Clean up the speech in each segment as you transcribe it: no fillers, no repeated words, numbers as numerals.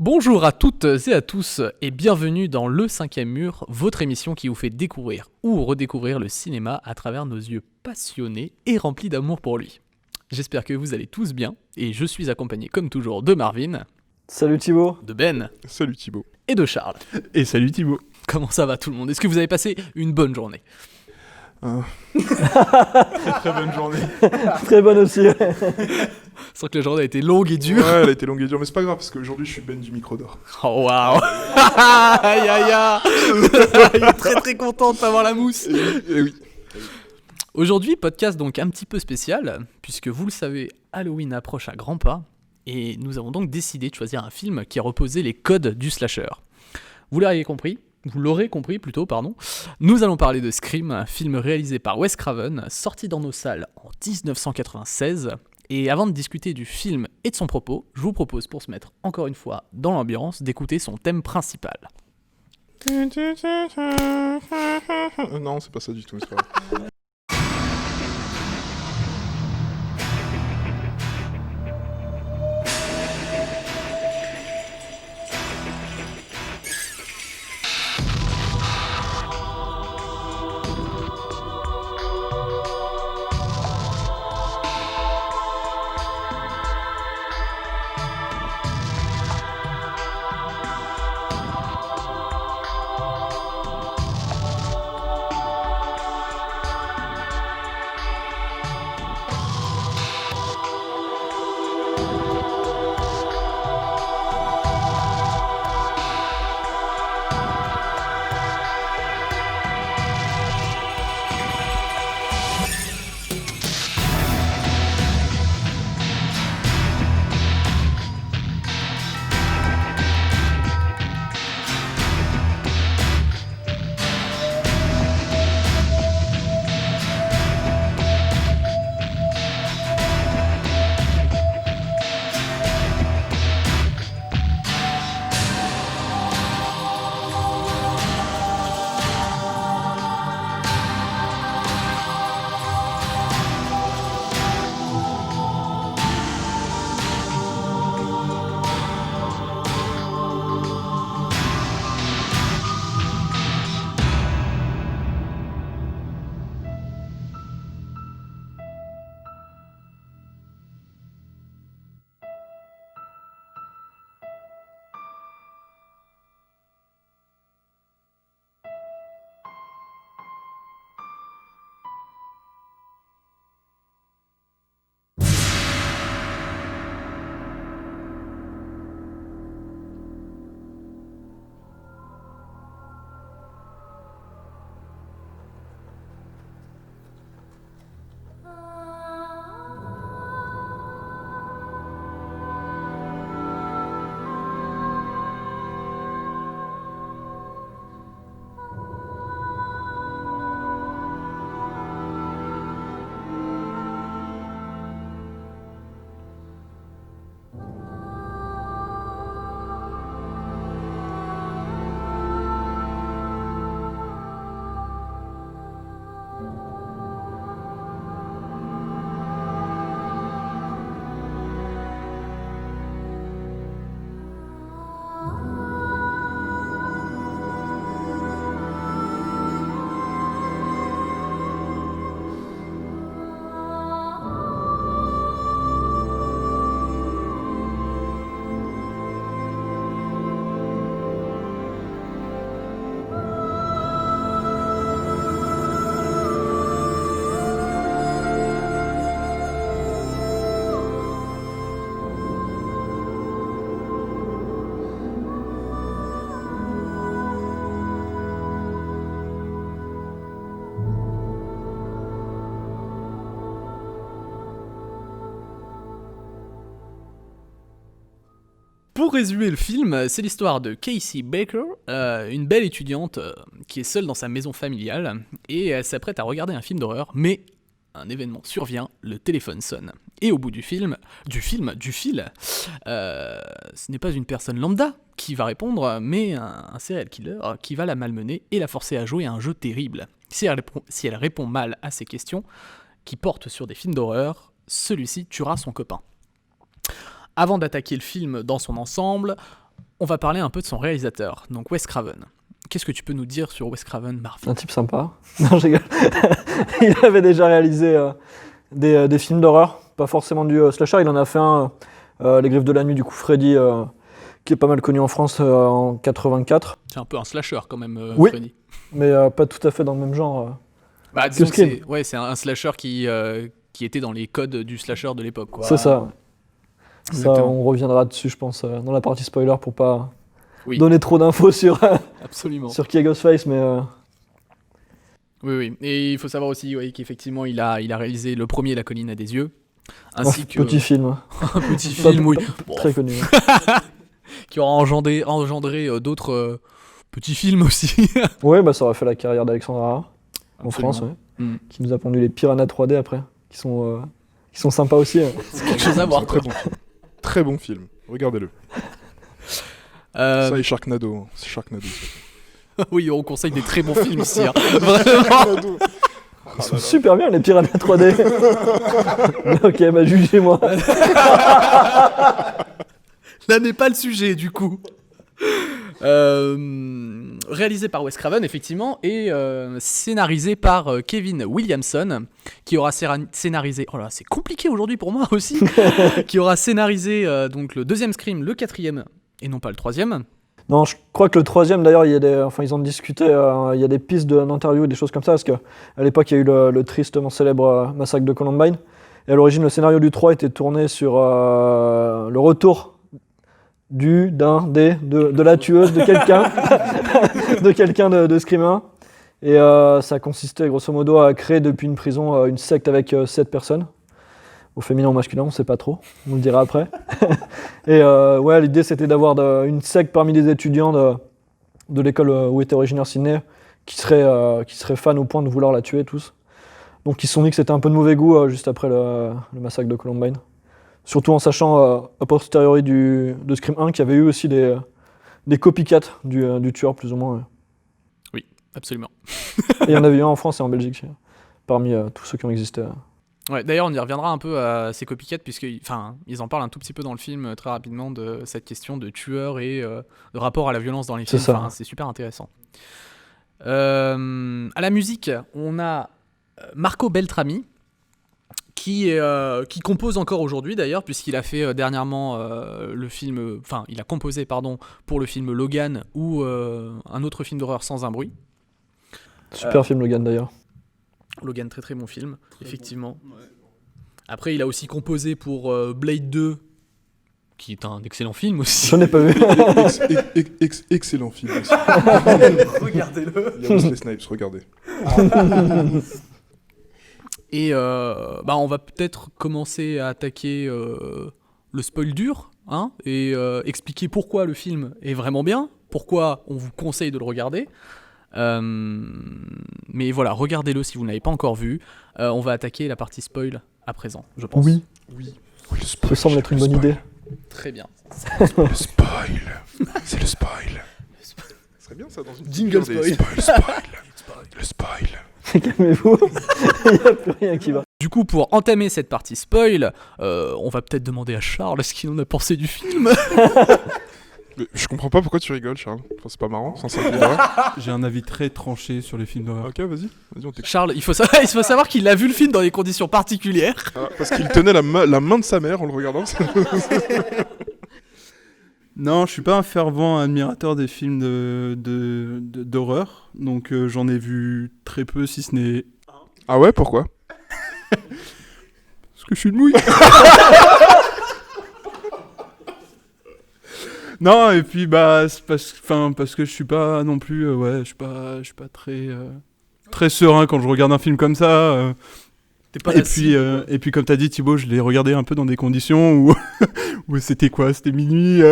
Bonjour à toutes et à tous et bienvenue dans Le Cinquième Mur, votre émission qui vous fait découvrir ou redécouvrir le cinéma à travers nos yeux passionnés et remplis d'amour pour lui. J'espère que vous allez tous bien et je suis accompagné comme toujours de Marvin. Salut Thibaut. De Ben. Salut Thibaut. Et de Charles. Et salut Thibaut. Comment ça va tout le monde ? Est-ce que vous avez passé une bonne journée ? Très bonne journée. Très bonne aussi. C'est vrai que la journée a été longue et dure. Ouais, elle a été longue et dure, mais c'est pas grave parce qu'aujourd'hui je suis Ben du micro d'or. Oh waouh. Aïe aïe aïe. Il est très très content de t'avoir la mousse. Et oui. Aujourd'hui, podcast donc un petit peu spécial, puisque vous le savez, Halloween approche à grands pas, et nous avons donc décidé de choisir un film qui reposait les codes du slasher. Vous l'aurez compris, nous allons parler de Scream, un film réalisé par Wes Craven, sorti dans nos salles en 1996, et avant de discuter du film et de son propos, je vous propose pour se mettre encore une fois dans l'ambiance d'écouter son thème principal. Non, c'est pas ça du tout, mais c'est pas grave. Pour résumer le film, c'est l'histoire de Casey Baker, une belle étudiante qui est seule dans sa maison familiale et elle s'apprête à regarder un film d'horreur, mais un événement survient, le téléphone sonne. Et au bout du fil, ce n'est pas une personne lambda qui va répondre, mais un serial killer qui va la malmener et la forcer à jouer à un jeu terrible. Si elle répond mal à ces questions, qui portent sur des films d'horreur, celui-ci tuera son copain. Avant d'attaquer le film dans son ensemble, on va parler un peu de son réalisateur, donc Wes Craven. Qu'est-ce que tu peux nous dire sur Wes Craven, Marvin ? Un type sympa. Non, je rigole. Il avait déjà réalisé des films d'horreur, pas forcément du slasher. Il en a fait un, Les Griffes de la Nuit, du coup Freddy, qui est pas mal connu en France en 84. C'est un peu un slasher quand même, Oui. Freddy. Mais pas tout à fait dans le même genre. Bah, disons que Scream. c'est un slasher qui était dans les codes du slasher de l'époque, quoi. C'est ça. Ça, Exactement. on reviendra dessus, je pense, dans la partie spoiler pour pas Oui. donner trop d'infos sur, Absolument. sur qui est Ghostface, mais Oui. Et il faut savoir aussi qu'effectivement, il a réalisé le premier La colline à des yeux, ainsi que petit film, un petit film, oui, très connu. qui aura engendré d'autres petits films aussi. Ouais, bah ça aurait fait la carrière d'Alexandre Aja en Absolument. France, ouais, Mm. qui nous a pondu les Piranha 3D après, qui sont sympas aussi. C'est quelque chose à voir. Très bon film. Très bon film. Regardez-le. Ça et Sharknado. C'est Sharknado. Oui, on conseille des très bons films ici. Hein. Vraiment. Ils sont super bien les Piranha 3D. Ok, bah jugez-moi. Là n'est pas le sujet, du coup. Réalisé par Wes Craven, effectivement, et scénarisé par Kevin Williamson, qui aura scénarisé... Oh là, c'est compliqué aujourd'hui pour moi aussi. Qui aura scénarisé donc le deuxième Scream, le quatrième, et non pas le troisième. Non, je crois que le troisième, d'ailleurs, ils ont discuté, il y a des pistes d'interview et des choses comme ça, parce qu'à l'époque, il y a eu le tristement célèbre massacre de Columbine, et à l'origine, le scénario du 3 était tourné sur le retour de la tueuse de quelqu'un, de quelqu'un de Scream 1, et ça consistait grosso modo à créer depuis une prison une secte avec 7 personnes, au féminin ou au masculin, on ne sait pas trop, on le dira après. Et ouais, l'idée c'était d'avoir une secte parmi les étudiants de l'école où était originaire Sydney qui seraient fans au point de vouloir la tuer tous. Donc ils se sont dit que c'était un peu de mauvais goût juste après le massacre de Columbine. Surtout en sachant a posteriori de Scream 1 qu'il y avait eu aussi des copycats du tueur plus ou moins. Oui, absolument. Et il y en avait eu un en France et en Belgique parmi tous ceux qui ont existé. Ouais, d'ailleurs, on y reviendra un peu à ces copycats, puisqu'ils en parlent un tout petit peu dans le film, très rapidement, de cette question de tueur et de rapport à la violence dans les films. C'est ça. Enfin, c'est super intéressant. À la musique, on a Marco Beltrami, qui compose encore aujourd'hui, d'ailleurs, puisqu'il a fait dernièrement il a composé, pour le film Logan ou un autre film d'horreur Sans un bruit. Super film Logan d'ailleurs. Logan, très très bon film, effectivement. Ouais. Après, il a aussi composé pour Blade 2, qui est un excellent film aussi. J'en ai pas vu. Excellent film aussi. Regardez-le. Il y a Wesley Snipes, regardez. Et on va peut-être commencer à attaquer le spoil dur, hein, et expliquer pourquoi le film est vraiment bien, pourquoi on vous conseille de le regarder. Mais voilà, regardez-le si vous ne l'avez pas encore vu. On va attaquer la partie spoil à présent, je pense. Oui. Le spoil, Ça semble être une bonne idée. Très bien. Le spoil. C'est le spoil. Ce serait bien ça dans une Jingle spoil. Le spoil. Calmez-vous, il n'y a plus rien qui va. Du coup, pour entamer cette partie spoil, on va peut-être demander à Charles ce qu'il en a pensé du film. Mais je comprends pas pourquoi tu rigoles, Charles. Enfin, c'est pas marrant, sans ça. Ouais. J'ai un avis très tranché sur les films d'horreur. Ok, vas-y, on t'écoute. Charles, il faut savoir qu'il a vu le film dans des conditions particulières. Ah, parce qu'il tenait la main de sa mère en le regardant. Non, je suis pas un fervent admirateur des films d'horreur, donc j'en ai vu très peu, si ce n'est... Ah ouais, pourquoi? Parce que je suis une mouille. Non, et puis c'est parce que je suis pas non plus, je suis pas très serein quand je regarde un film comme ça. T'es pas Et puis comme t'as dit Thibaut, je l'ai regardé un peu dans des conditions où c'était quoi? C'était minuit,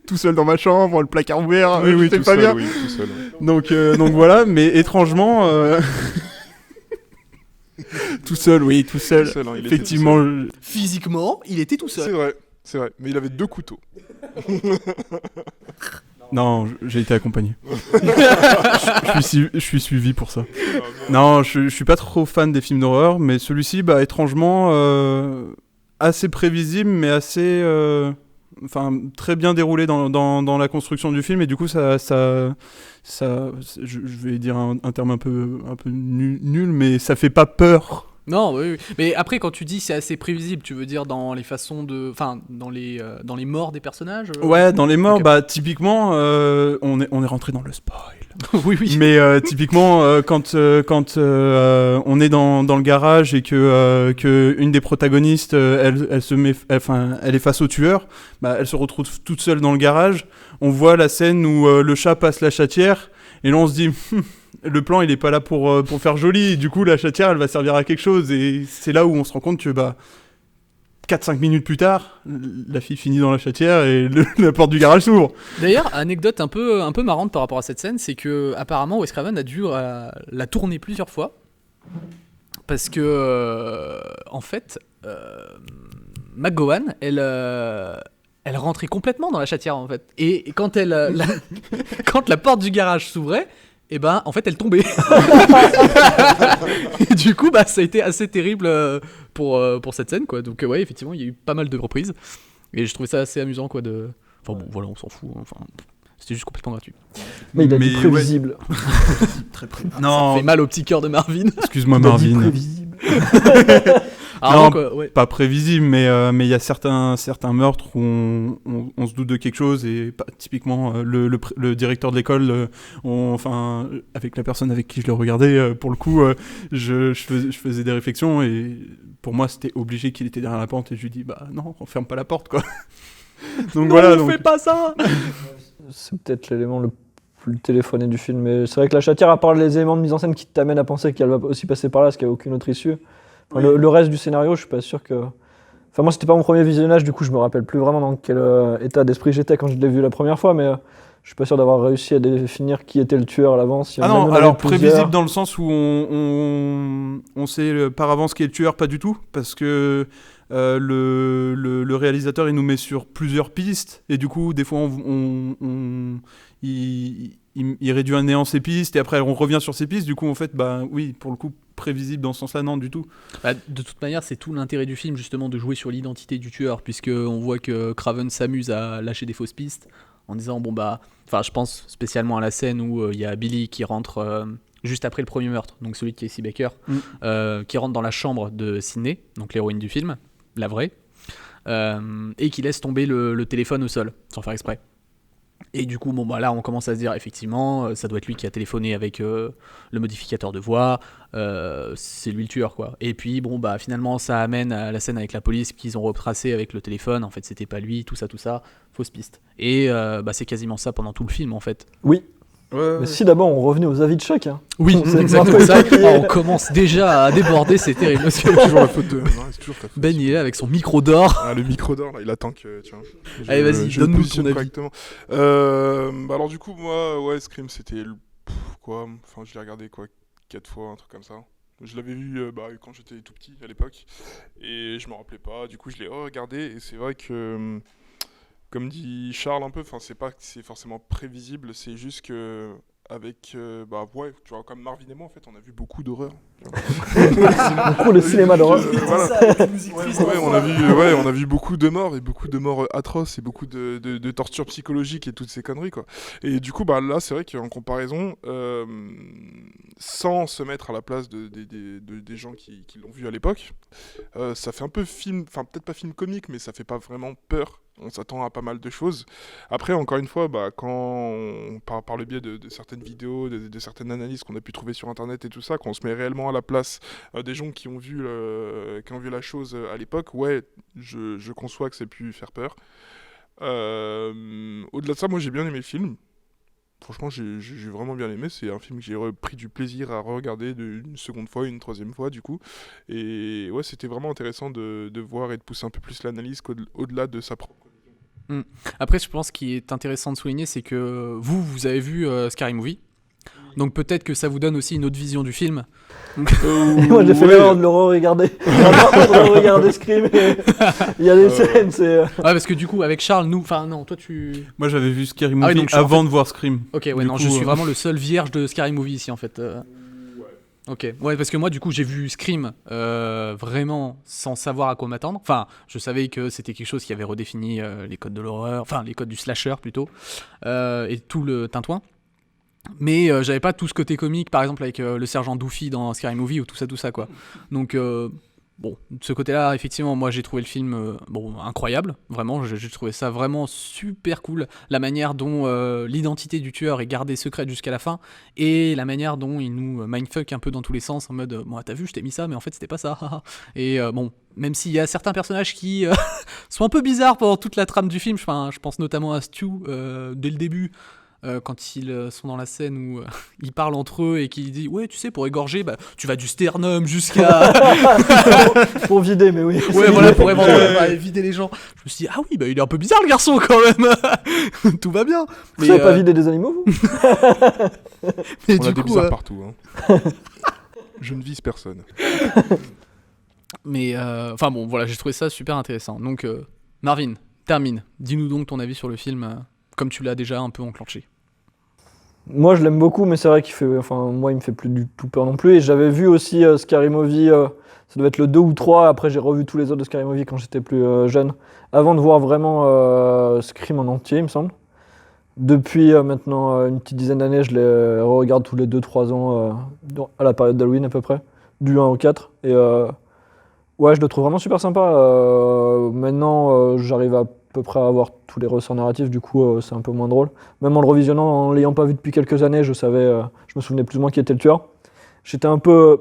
tout seul dans ma chambre, le placard ouvert, Oui, j'étais tout pas seul, bien. oui, tout seul. Donc voilà, mais étrangement, tout seul, oui, tout seul. Tout seul, hein, il était Effectivement, tout Physiquement, il était tout seul. C'est vrai. Mais il avait 2 couteaux. non, j'ai été accompagné. Je suis suivi pour ça. Non, je suis pas trop fan des films d'horreur, mais celui-ci, étrangement, assez prévisible, mais assez très bien déroulé dans la construction du film, et du coup je vais dire un terme un peu nul, mais ça fait pas peur. Non, oui. Mais après, quand tu dis c'est assez prévisible, tu veux dire dans les façons de, enfin, dans les morts des personnages. Ouais, dans les morts, Okay. Typiquement, on est rentré dans le spoil. oui. Mais typiquement, quand on est dans le garage et que une des protagonistes, elle est face au tueur, elle se retrouve toute seule dans le garage. On voit la scène où le chat passe la chatière, et là on se dit, le plan il est pas là pour faire joli. Et du coup, la chatière elle va servir à quelque chose, et c'est là où on se rend compte que 4-5 minutes plus tard, la fille finit dans la chatière et la porte du garage s'ouvre. D'ailleurs, anecdote un peu marrante par rapport à cette scène, c'est que apparemment Wes Craven a dû la tourner plusieurs fois parce que en fait, McGowan, elle rentrait complètement dans la chatière en fait, et quand quand la porte du garage s'ouvrait, et en fait elle tombait. Et du coup ça a été assez terrible pour cette scène quoi. Donc ouais, effectivement il y a eu pas mal de reprises et je trouvais ça assez amusant quoi enfin bon voilà, on s'en fout, enfin c'était juste complètement gratuit. Mais il a dit prévisible. Ouais. Très non, ça fait mal au petit cœur de Marvin. Excuse-moi Marvin. Prévisible. Alors, non, ouais. Pas prévisible, mais il y a certains meurtres où on se doute de quelque chose, et typiquement le directeur de l'école, avec la personne avec qui je le regardais, pour le coup, je faisais des réflexions, et pour moi c'était obligé qu'il était derrière la porte, et je lui dis non, on ferme pas la porte quoi. Donc non, voilà. On fait pas ça. C'est peut-être l'élément le plus téléphoné du film, mais c'est vrai que la chatière, à part les éléments de mise en scène qui t'amènent à penser qu'elle va aussi passer par là, parce qu'il n'y a aucune autre issue. Enfin, le reste du scénario, je suis pas sûr que... Enfin, moi, c'était pas mon premier visionnage, du coup, je me rappelle plus vraiment dans quel état d'esprit j'étais quand je l'ai vu la première fois, mais je suis pas sûr d'avoir réussi à définir qui était le tueur à l'avance. Alors prévisible dans le sens où on sait par avance qui est le tueur, pas du tout, parce que le réalisateur il nous met sur plusieurs pistes, et du coup des fois il réduit à néant ses pistes, et après on revient sur ses pistes, du coup en fait oui, pour le coup prévisible dans ce sens là, non du tout. De toute manière c'est tout l'intérêt du film justement, de jouer sur l'identité du tueur, puisque on voit que Craven s'amuse à lâcher des fausses pistes en disant je pense spécialement à la scène où il y a Billy qui rentre juste après le premier meurtre, donc celui de Casey Baker, qui rentre dans la chambre de Sydney, donc l'héroïne du film, la vraie, et qui laisse tomber le téléphone au sol, sans faire exprès. Et du coup, là, on commence à se dire, effectivement, ça doit être lui qui a téléphoné avec le modificateur de voix, c'est lui le tueur, quoi. Et puis, finalement, ça amène à la scène avec la police qu'ils ont retracé avec le téléphone, en fait, c'était pas lui, tout ça, fausse piste. Et c'est quasiment ça pendant tout le film, en fait. Oui. Ouais. Mais si d'abord on revenait aux avis de chacun. Oui, exactement ça. On commence déjà à déborder, c'est terrible. C'est toujours la faute de. Non, c'est toujours ta faute. Ben il est là avec son micro d'or. Le micro d'or, là, il attend que. Tiens, allez, vas-y, donne-nous ton avis. Correctement. Alors, du coup, moi, ouais, Scream, c'était. Quoi ? Enfin, je l'ai regardé 4 fois, un truc comme ça. Je l'avais vu quand j'étais tout petit à l'époque. Et je me rappelais pas. Du coup, je l'ai regardé. Et c'est vrai que. Comme dit Charles un peu, c'est pas que c'est forcément prévisible, c'est juste que avec tu vois, comme Marvin et moi en fait, on a vu beaucoup d'horreur. Beaucoup le cinéma d'horreur. On a vu beaucoup de morts, et beaucoup de morts atroces, et beaucoup de tortures psychologiques et toutes ces conneries quoi. Et du coup là c'est vrai qu'en comparaison, sans se mettre à la place des gens qui l'ont vu à l'époque, ça fait un peu film, enfin peut-être pas film comique, mais ça fait pas vraiment peur. On s'attend à pas mal de choses. Après, encore une fois, quand par le biais de certaines vidéos, de certaines analyses qu'on a pu trouver sur Internet et tout ça, quand on se met réellement à la place des gens qui ont vu la chose à l'époque, ouais, je conçois que c'est pu faire peur. Au-delà de ça, moi j'ai bien aimé le film. Franchement, j'ai vraiment bien aimé. C'est un film que j'ai pris du plaisir à regarder une seconde fois, une troisième fois, du coup. Et ouais, c'était vraiment intéressant de voir et de pousser un peu plus l'analyse au-delà de sa propre vision. Après, je pense qu'il est intéressant de souligner, c'est que vous avez vu Scary Movie. Donc peut-être que ça vous donne aussi une autre vision du film. Moi j'ai fait l'erreur de le re-regarder. de regarder Scream. Il y a des scènes, c'est. Ouais, parce que du coup, avec Charles, toi tu. Moi j'avais vu Scary Movie avant de voir Scream. Ok, ouais, je suis vraiment le seul vierge de Scary Movie ici en fait. Ok, ouais, parce que moi, du coup, j'ai vu Scream vraiment sans savoir à quoi m'attendre. Enfin, je savais que c'était quelque chose qui avait redéfini les codes de l'horreur, enfin, les codes du slasher plutôt, et tout le tintouin. Mais j'avais pas tout ce côté comique, par exemple, avec le sergent Doofy dans Scary Movie ou tout ça, quoi. Donc, bon, de ce côté-là, effectivement, moi, j'ai trouvé le film incroyable. Vraiment, j'ai trouvé ça vraiment super cool. La manière dont l'identité du tueur est gardée secrète jusqu'à la fin, et la manière dont il nous mindfuck un peu dans tous les sens, en mode, bon, t'as vu, je t'ai mis ça, mais en fait, c'était pas ça. Et bon, même s'il y a certains personnages qui sont un peu bizarres pendant toute la trame du film, je pense notamment à Stu, dès le début, quand ils sont dans la scène où ils parlent entre eux et qu'ils disent ouais, tu sais, pour égorger, bah, tu vas du sternum jusqu'à Pour vider, mais oui. ouais, voilà, pour vider les gens. Je me suis dit ah oui, bah il est un peu bizarre le garçon quand même. Tout va bien. Vous savez pas vider des animaux, vous? Mais On a du des coup, bizarres partout. Hein. Je ne vise personne. mais enfin bon, voilà, j'ai trouvé ça super intéressant. Donc Marvin, termine. Dis-nous donc ton avis sur le film, comme tu l'as déjà un peu enclenché. Moi, je l'aime beaucoup, mais c'est vrai moi, il me fait plus du tout peur non plus. Et j'avais vu aussi Scary Movie, ça devait être le 2 ou 3. Après, j'ai revu tous les autres de Scary Movie quand j'étais plus jeune, avant de voir vraiment Scream en entier, il me semble. Depuis maintenant une petite dizaine d'années, je les regarde tous les 2-3 ans, à la période d'Halloween à peu près, du 1 au 4. Et ouais, je le trouve vraiment super sympa. Maintenant, j'arrive à peu près à avoir tous les ressorts narratifs, du coup, c'est un peu moins drôle. Même en le revisionnant, en l'ayant pas vu depuis quelques années, je me souvenais plus ou moins qui était le tueur. J'étais un peu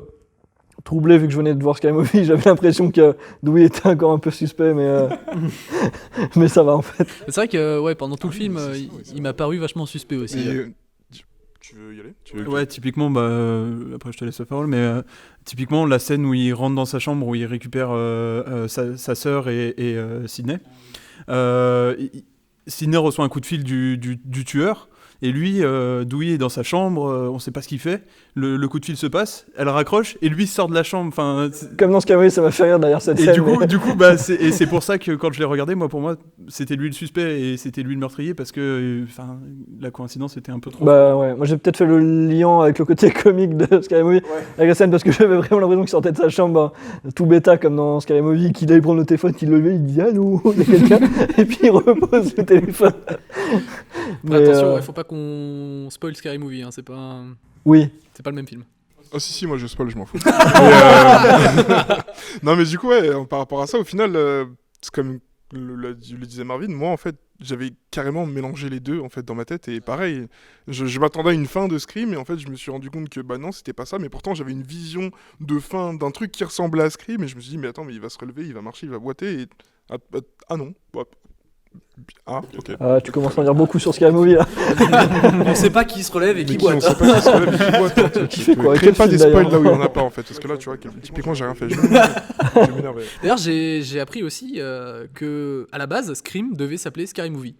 troublé vu que je venais de voir Scary Movie, j'avais l'impression que Dewey était encore un peu suspect, mais ça va en fait. C'est vrai que ouais, pendant tout le film, il m'a paru vachement suspect aussi. Mais, tu veux y aller? Ouais, typiquement, après je te laisse la parole, mais typiquement la scène où il rentre dans sa chambre, où il récupère sa sœur et Sidney. Sidney reçoit un coup de fil du tueur, et lui, Dewey est dans sa chambre, on sait pas ce qu'il fait, le coup de fil se passe, elle raccroche, et lui sort de la chambre. Comme dans Scary Movie, ça m'a fait rire d'ailleurs cette et scène. du coup, c'est pour ça que quand je l'ai regardé, pour moi, c'était lui le suspect et c'était lui le meurtrier, parce que la coïncidence était un peu trop. Bah ouais, moi j'ai peut-être fait le lien avec le côté comique de Scary Movie, avec la scène, parce que j'avais vraiment l'impression qu'il sortait de sa chambre tout bêta comme dans Scary Movie, qu'il allait prendre le téléphone, qu'il levait, il dit allô, il y a quelqu'un, et puis il repose le téléphone. Mais attention, il faut pas qu'on spoil Scary Movie, hein, c'est pas le même film. Ah si, moi je spoil, je m'en fous. Non mais du coup, ouais, par rapport à ça, au final, c'est comme le disait Marvin, moi en fait, j'avais carrément mélangé les deux en fait dans ma tête, et pareil, je m'attendais à une fin de Scream, et en fait je me suis rendu compte que bah non, c'était pas ça, mais pourtant j'avais une vision de fin d'un truc qui ressemblait à Scream, et je me suis dit mais attends, mais il va se relever, il va marcher, il va boiter, et ah non, ah ok. Tu commences à en dire beaucoup sur Scary Movie là. On sait pas qui se relève et qui On boite. sait pas qui se relève et qui boite. Qui fait quoi? Crée Quel pas film, des spoils d'ailleurs là où il y en a pas en fait, parce que là tu vois, typiquement j'ai rien fait, je vais m'énerver. D'ailleurs, j'ai appris aussi que à la base, Scream devait s'appeler Scary Movie.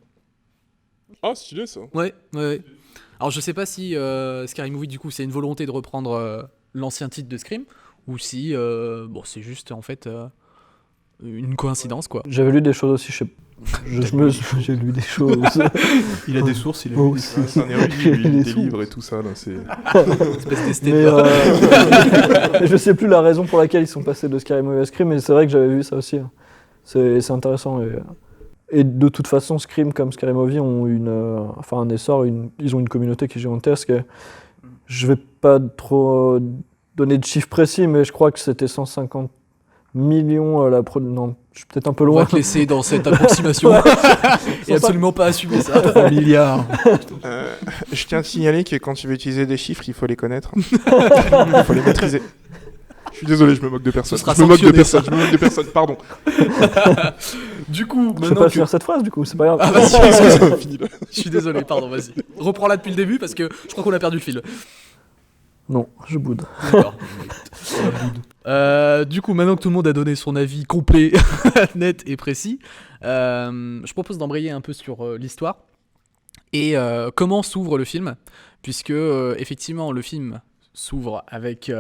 Ah stylé ça. Ouais. Alors je sais pas si Scary Movie du coup c'est une volonté de reprendre l'ancien titre de Scream ou si c'est juste en fait une coïncidence quoi. J'avais lu des choses aussi, j'ai lu des choses. Il a des sources, il a Oh, des si. C'est un érudit, lui, Les des sous. livres et tout ça là, c'est. Espèce d'esthète. Mais je sais plus la raison pour laquelle ils sont passés de Scary Movie à Scream, mais c'est vrai que j'avais vu ça aussi. C'est intéressant. Et de toute façon, Scream comme Scary Movie ont un essor, ils ont une communauté qui est gigantesque. Et je vais pas trop donner de chiffres précis, mais je crois que c'était 150 millions non, je suis peut-être un peu On loin. va te laisser dans cette approximation. Et absolument pas assumer ça. 3 milliards. Je tiens à signaler que quand tu veux utiliser des chiffres, il faut les connaître. Il faut les maîtriser. Je suis désolé, je me moque de personne. Ce sera Je me moque de sanctionné, personne, je me moque de personne, pardon. Du coup, Je sais maintenant pas que... finir cette phrase du coup, c'est pas grave. Ah vas-y, Ça finit là. je suis désolé, pardon, vas-y. Reprends-la depuis le début parce que je crois qu'on a perdu le fil. Non, je boude. D'accord. Du coup, maintenant que tout le monde a donné son avis complet, net et précis, je propose d'embrayer un peu sur l'histoire et comment s'ouvre le film, puisque effectivement le film s'ouvre avec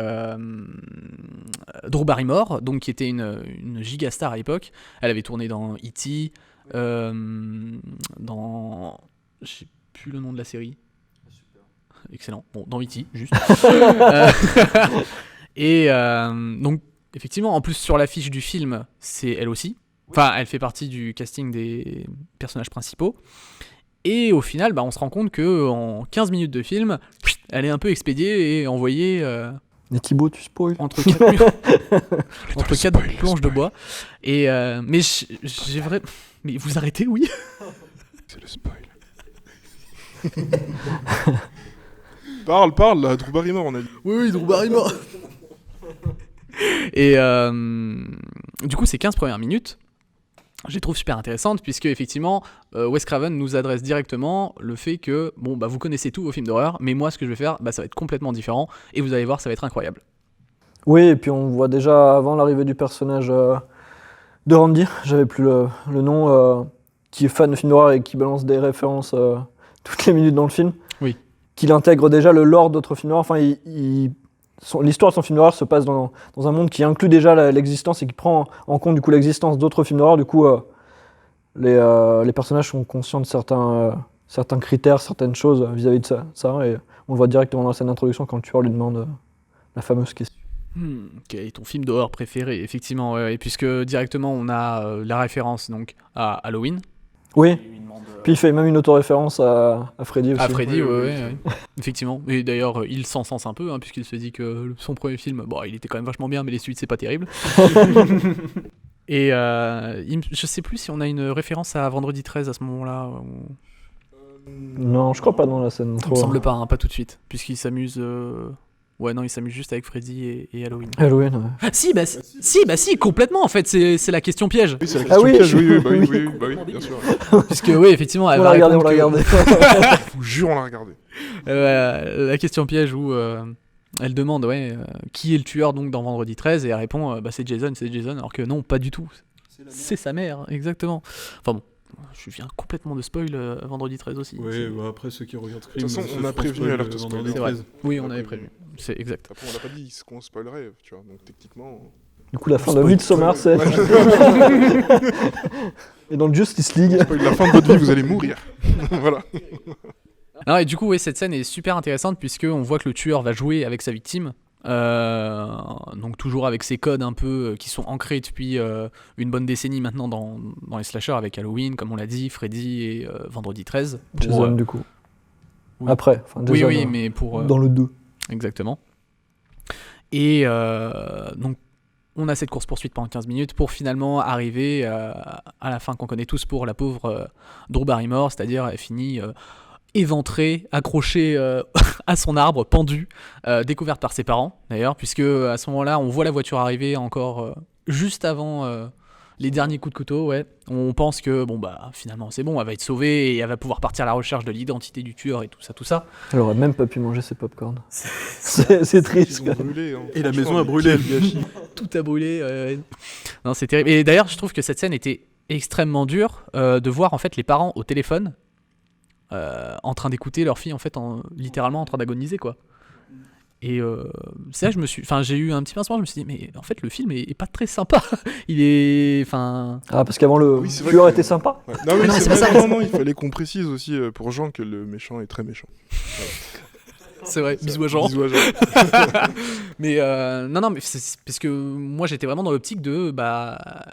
Drew Barrymore, donc qui était une gigastar à l'époque. Elle avait tourné dans E.T., dans... je sais plus le nom de la série. Excellent. Bon, dans E.T., juste. Euh, et donc, effectivement, en plus, sur l'affiche du film, c'est elle aussi. Enfin, elle fait partie du casting des personnages principaux. Et au final, on se rend compte qu'en 15 minutes de film, elle est un peu expédiée et envoyée Et Thibaut, tu spoil. entre quatre murs, entre le quatre spoil, le planches de spoil. bois. Et mais j'ai vrai. Mais vous arrêtez, oui. C'est le spoil. Parle, là, Drew Barrymore, on a dit. Oui, Drew Barrymore. Et du coup, ces 15 premières minutes, je les trouve super intéressantes, puisque effectivement, Wes Craven nous adresse directement le fait que, vous connaissez tous vos films d'horreur, mais moi, ce que je vais faire, ça va être complètement différent, et vous allez voir, ça va être incroyable. Oui, et puis on voit déjà avant l'arrivée du personnage de Randy, j'avais plus le nom, qui est fan de films d'horreur et qui balance des références toutes les minutes dans le film. Oui. Qu'il intègre déjà le lore d'autres films d'horreur. Enfin, l'histoire de son film d'horreur se passe dans un monde qui inclut déjà l'existence et qui prend en compte du coup l'existence d'autres films d'horreur. Du coup, les personnages sont conscients de certains critères, certaines choses vis-à-vis de ça. Et on le voit directement dans la scène d'introduction quand le tueur lui demande la fameuse question. Quel est ton film d'horreur préféré? Effectivement, ouais, puisque directement, on a la référence donc à Halloween. Oui, puis il fait même une autoréférence à Freddy aussi. À Freddy, Oui, oui, ouais. Effectivement. Et d'ailleurs, il s'encense un peu, puisqu'il se dit que son premier film, il était quand même vachement bien, mais les suites, c'est pas terrible. Et je sais plus si on a une référence à Vendredi 13 à ce moment-là. Non, je crois pas dans la scène. Il me semble pas, pas tout de suite, puisqu'il s'amuse. Ouais, non, il s'amuse juste avec Freddy et Halloween. Halloween, ouais. Si, complètement, en fait, c'est la question piège. Oui, c'est la Ah question oui, piège, oui. oui, bien sûr. Puisque, oui, effectivement, elle On va l'a regardé, répondre Je vous jure, on l'a regardé. la question piège où elle demande qui est le tueur donc dans Vendredi 13 et elle répond c'est Jason, alors que non, pas du tout. C'est sa mère, exactement. Enfin bon, je viens complètement de spoil Vendredi 13 aussi. Oui, après ceux qui regardent Scream. De toute façon, on a se prévenu spoil, à l'heure de spoil. Vendredi C'est vrai. 13. Oui, on avait prévenu. C'est exact. Après, on l'a pas dit ce qu'on spoilerait, tu vois. Donc techniquement. Du coup, la fin de Spoil- Midsommar, c'est. Ouais, Et dans le Justice League. spoil la fin de votre vie, vous allez mourir. Voilà. Non, et du coup, cette scène est super intéressante puisqu'on voit que le tueur va jouer avec sa victime. Donc toujours avec ces codes un peu qui sont ancrés depuis une bonne décennie maintenant dans les slashers avec Halloween, comme on l'a dit, Freddy et Vendredi 13. Jason, du coup. oui. Après. Enfin, Jason, Oui, mais pour... dans le 2. Exactement. Et donc, on a cette course-poursuite pendant 15 minutes pour finalement arriver à la fin qu'on connaît tous pour la pauvre Drew Barrymore, c'est-à-dire elle finit éventrée, accrochée à son arbre, pendue, découverte par ses parents d'ailleurs, puisque à ce moment-là, on voit la voiture arriver encore juste avant les derniers coups de couteau, ouais. On pense que finalement c'est bon, elle va être sauvée et elle va pouvoir partir à la recherche de l'identité du tueur et tout ça. Elle aurait même pas pu manger ses popcorn. C'est triste. Ils ont brûlé. Hein. Et la Franchement, maison a mais brûlé. quel gâchis. Tout a brûlé. Non, c'est terrible. Et d'ailleurs, je trouve que cette scène était extrêmement dure de voir en fait les parents au téléphone en train d'écouter leur fille en fait littéralement en train d'agoniser quoi. Et c'est là j'ai eu un petit pincement, je me suis dit mais en fait le film est pas très sympa. Il est Ah, parce qu'avant le Oui, c'est vrai tueur que- était sympa. Ouais. Non, oui, non, c'est c'est pas vrai. ça. Non, il fallait qu'on précise aussi pour Jean que le méchant est très méchant. c'est vrai, bisous à Jean. Bisous à Jean. Mais non, mais c'est parce que moi j'étais vraiment dans l'optique de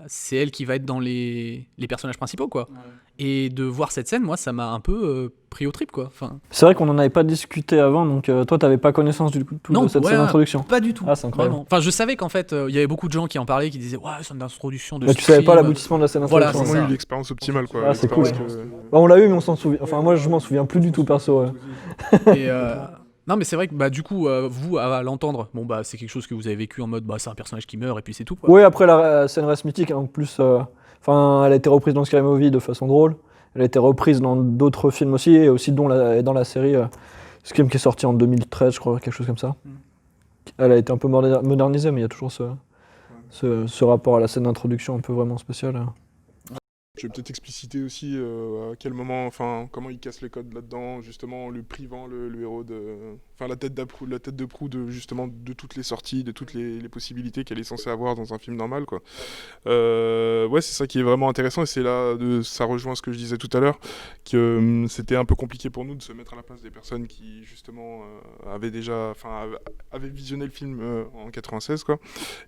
c'est elle qui va être dans les personnages principaux quoi. Et de voir cette scène, moi ça m'a un peu pris au trip quoi. Enfin, C'est vrai qu'on en avait pas discuté avant, donc toi, t'avais pas connaissance du tout Non, de cette ouais, scène d'introduction. pas du tout. Ah, c'est incroyable. Vraiment. Enfin, je savais qu'en fait il y avait beaucoup de gens qui en parlaient, qui disaient ouais, c'est une introduction de. Mais tu savais pas Scream. l'aboutissement de la scène Voilà, d'introduction. c'est On a ça. eu l'expérience optimale quoi. Ah, c'est cool. L'expérience que- Bah, on l'a eu, mais on s'en souvient. Enfin, moi, je m'en souviens plus du tout perso. Ouais. Et non, mais c'est vrai que du coup, vous à l'entendre, c'est quelque chose que vous avez vécu en mode c'est un personnage qui meurt et puis c'est tout quoi. Oui, après la scène reste mythique. En plus, enfin, elle a été reprise dans Scary Movie de façon drôle. Elle a été reprise dans d'autres films aussi, et aussi dans la série Scream qui est sortie en 2013, je crois, quelque chose comme ça. Elle a été un peu modernisée, mais il y a toujours ce rapport à la scène d'introduction un peu vraiment spécial. Je vais peut-être expliciter aussi à quel moment, enfin, comment il casse les codes là-dedans, justement, en le privant le héros enfin, la tête de proue justement de toutes les sorties, de toutes les possibilités qu'elle est censée avoir dans un film normal, quoi. Ouais, c'est ça qui est vraiment intéressant, et c'est là, ça rejoint ce que je disais tout à l'heure, que c'était un peu compliqué pour nous de se mettre à la place des personnes qui, justement, avaient visionné le film en 96, quoi.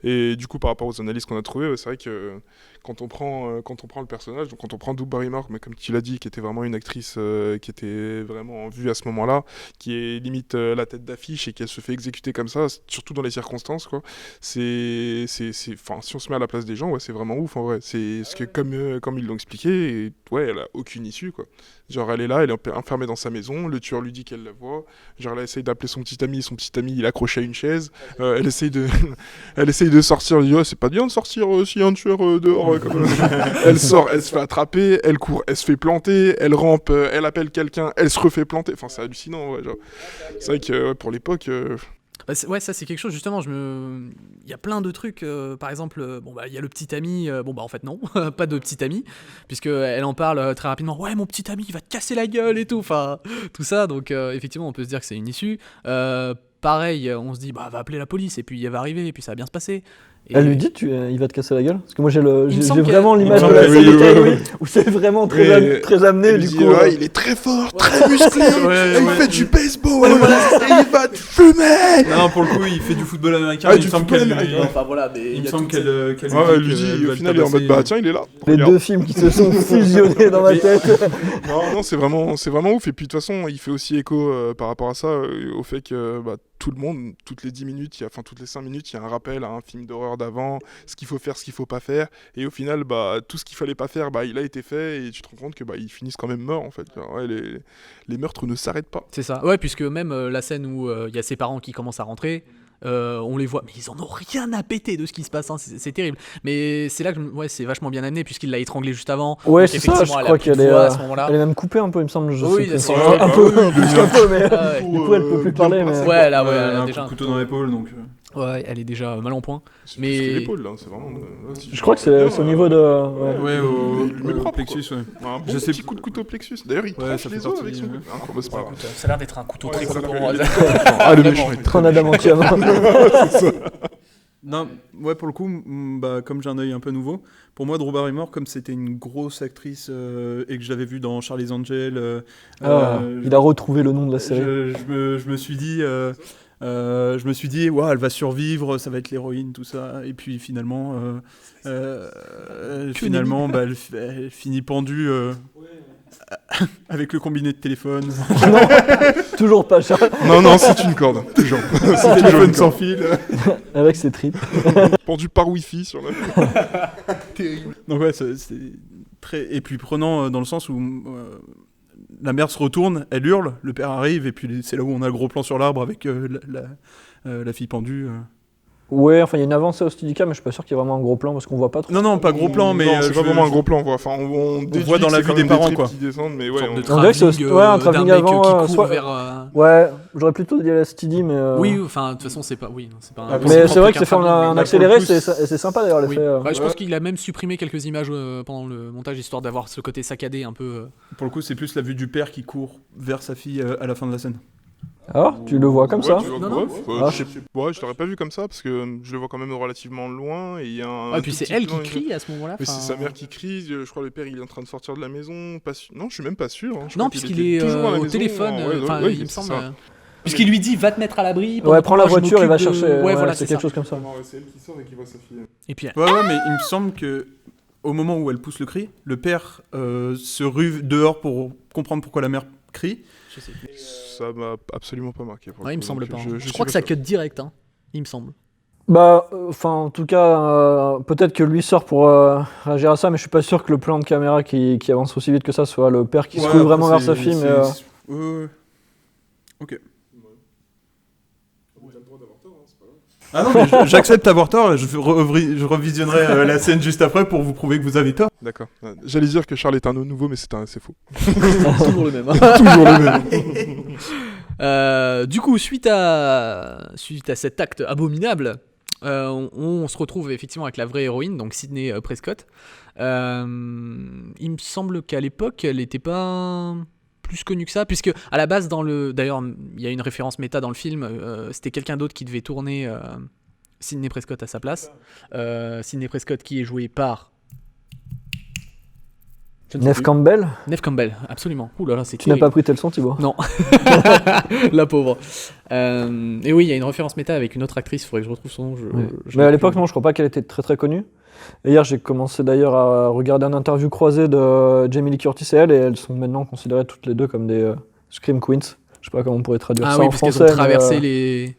Et du coup, par rapport aux analyses qu'on a trouvées, c'est vrai que quand on prend le personnage, donc quand on prend Drew Barrymore, mais comme tu l'as dit, qui était vraiment une actrice qui était vraiment en vue à ce moment-là, qui est limite la tête d'affiche et qu'elle se fait exécuter comme ça, surtout dans les circonstances, quoi. Enfin, si on se met à la place des gens, ouais, c'est vraiment ouf en vrai. C'est ce que comme ils l'ont expliqué, et, ouais, elle a aucune issue, quoi. Genre elle est là, elle est enfermée dans sa maison, le tueur lui dit qu'elle la voit, genre elle essaye d'appeler son petit ami il est accroché à une chaise, elle essaye de sortir, elle dit oh, c'est pas bien de sortir s'il y a un tueur dehors. Elle sort, elle se fait attraper, elle court, elle se fait planter, elle rampe, elle appelle quelqu'un, elle se refait planter, enfin c'est hallucinant, ouais, genre. C'est vrai que pour l'époque... Ouais, ça c'est quelque chose justement. Il y a plein de trucs. Par exemple, il y a le petit ami. En fait non, pas de petit ami, puisque elle en parle très rapidement. Ouais, mon petit ami, il va te casser la gueule et tout. Enfin, tout ça. Donc effectivement, on peut se dire que c'est une issue. Pareil, on se dit va appeler la police et puis elle va arriver et puis ça va bien se passer. Et elle lui dit il va te casser la gueule, parce que moi j'ai semble vraiment qu'elle- l'image il de me la semble scène de que- Kyle, oui, oui, où c'est vraiment Et très amené elle du dit, coup. ouais, il est très fort, très musclé, et il fait du baseball, et il va te fumer. Non, pour le coup, il fait du football américain. Ah, il du me semble football qu'elle américain. Enfin voilà, mais il il me y a semble toute qu'elle Ouais, dit elle lui dit, qu'elle va au le final il est en mode tabasser. tiens, il est là. Les Regarde. deux films qui se sont fusionnés dans ma tête. Non, c'est vraiment ouf. Et puis de toute façon, il fait aussi écho par rapport à ça, au fait que tout le monde, toutes les 10 minutes, toutes les 5 minutes, il y a un rappel à un film d'horreur d'avant, ce qu'il faut faire, ce qu'il faut pas faire. Et au final, tout ce qu'il fallait pas faire, il a été fait. Et tu te rends compte que ils finissent quand même morts en fait. Genre, ouais, les meurtres ne s'arrêtent pas. C'est ça. Ouais, puisque même la scène où il y a ses parents qui commencent à rentrer, on les voit, mais ils en ont rien à péter de ce qui se passe, hein, c'est terrible. Mais c'est là que c'est vachement bien amené, puisqu'il l'a étranglé juste avant. Ouais, Donc, c'est ça, je effectivement, elle a crois plus de qu'elle est, voix à ce moment-là. elle est même coupée un peu, il me semble. Je Oui, sais plus. c'est Enfin, vrai. un peu, plus qu'un peu, mais Ah ouais. du coup elle peut plus parler. Mais... Ouais, là, ouais, Elle elle a a un déjà coup de couteau dans l'épaule, donc. Ouais, elle est déjà mal en point. C'est Mais- plus que l'épaule là, c'est vraiment. Je crois que c'est au niveau de. Ouais. Ouais, au il le met propre, plexus, ouais. Un bon Je sais petit coup de couteau plexus. D'ailleurs, il tranche ça fait les os partie, avec son ouais. couteau. Ah, bah, c'est pas grave. Ça a l'air d'être un couteau très Ouais, ça court. s'appelle- Ah, le méchant est Train d'adamantium. Non, ouais, pour le coup, comme j'ai un œil un peu nouveau, pour moi, Drew Barrymore, comme c'était une grosse actrice et que je l'avais vue dans Charlie's Angel, Il a retrouvé le nom de la série. je me suis dit, ouais, elle va survivre, ça va être l'héroïne, tout ça. Et puis finalement, elle finit pendue avec le combiné de téléphone, Toujours pas Charles, Non, c'est une corde. Toujours. son téléphone sans fil. avec ses tripes. Pendu par Wi-Fi sur la. Terrible. Donc ouais, c'est très et puis prenant dans le sens où la mère se retourne, elle hurle, le père arrive et puis c'est là où on a le gros plan sur l'arbre avec la fille pendue. Ouais, enfin il y a une avancée au Steadicam, mais je suis pas sûr qu'il y ait vraiment un gros plan parce qu'on voit pas trop. Non, pas gros plan, mais Non, c'est pas vraiment un je- gros plan. Enfin, on déduit voit dans que la c'est vue quand des même parents, tripes quoi. qui descendent, mais Une ouais. sorte de On dirait que c'est travelling, ouais, un travelling d'un mec avant, qui court soit- vers. Ouais, j'aurais plutôt dit la Steady, mais. Oui, enfin, de toute façon, c'est pas. Oui, non, c'est pas. Ah, Mais c'est vrai que c'est fait en travelling, mais- accéléré, pour le coup, c'est sympa d'ailleurs Oui. l'effet. Ouais, je pense qu'il a même supprimé quelques images pendant le montage histoire d'avoir ce côté saccadé un peu. Pour le coup, c'est plus la vue du père qui court vers sa fille à la fin de la scène. Ah, tu le vois comme Ouais, ça tu vois, Non, non. Ah, je t'aurais pas vu comme ça parce que je le vois quand même relativement loin et il y a un. Ah, et puis tout c'est petit elle plan, qui crie à ce moment-là. Mais c'est enfin- sa mère qui crie, je crois le père il est en train de sortir de la maison, non je suis même pas sûr. Hein. Je Non, crois puisqu'il était est toujours à la au maison, téléphone. ouais, Enfin, ouais, il me c'est semble. ça. Puisqu'il lui dit va te mettre à l'abri. Ouais, prends la pendant que je voiture, il va m'occupe de- chercher. Ouais, voilà, c'est c'est quelque ça. chose comme ça. C'est elle qui sort et qui voit sa fille. Et puis Ouais, mais il me semble que au moment où elle pousse le cri, le père se rue dehors pour comprendre pourquoi la mère crie. je sais plus. Ça m'a absolument pas marqué. pour le Ouais, il me coup, semble donc, pas. je Je suis crois que pas ça sûr. cut direct, hein. Il me semble. Bah, enfin, en tout cas, peut-être que lui sort pour réagir à ça, mais je suis pas sûr que le plan de caméra qui avance aussi vite que ça soit le père qui se roule vraiment vers sa fille. Mais, Ok. Ah non, mais j'accepte d'avoir tort, je revisionnerai la scène juste après pour vous prouver que vous avez tort. D'accord. J'allais dire que Charles est un homme nouveau, mais c'est faux. Toujours le même. Toujours le même. Du coup, suite à cet acte abominable, on se retrouve effectivement avec la vraie héroïne, donc Sydney Prescott, Il me semble qu'à l'époque, elle n'était pas plus connue que ça, puisque à la base, d'ailleurs, il y a une référence méta dans le film, c'était quelqu'un d'autre qui devait tourner Sidney Prescott à sa place. Sidney Prescott qui est joué par... Neve Campbell, Neve Campbell, absolument. Ouh là là, c'est tu n'as terrible. pas pris tel son, Thibaut. Non. La pauvre. Et oui, il y a une référence méta avec une autre actrice, il faudrait que je retrouve son nom. Ouais. je Mais l'ai à l'époque, plus. non, je crois pas qu'elle était très très connue. Et hier, j'ai commencé d'ailleurs à regarder un interview croisé de Jamie Lee Curtis et elles sont maintenant considérées toutes les deux comme des Scream Queens. Je sais pas comment on pourrait traduire Ah ça oui, en parce qu'elles français. ont traversé mais, les...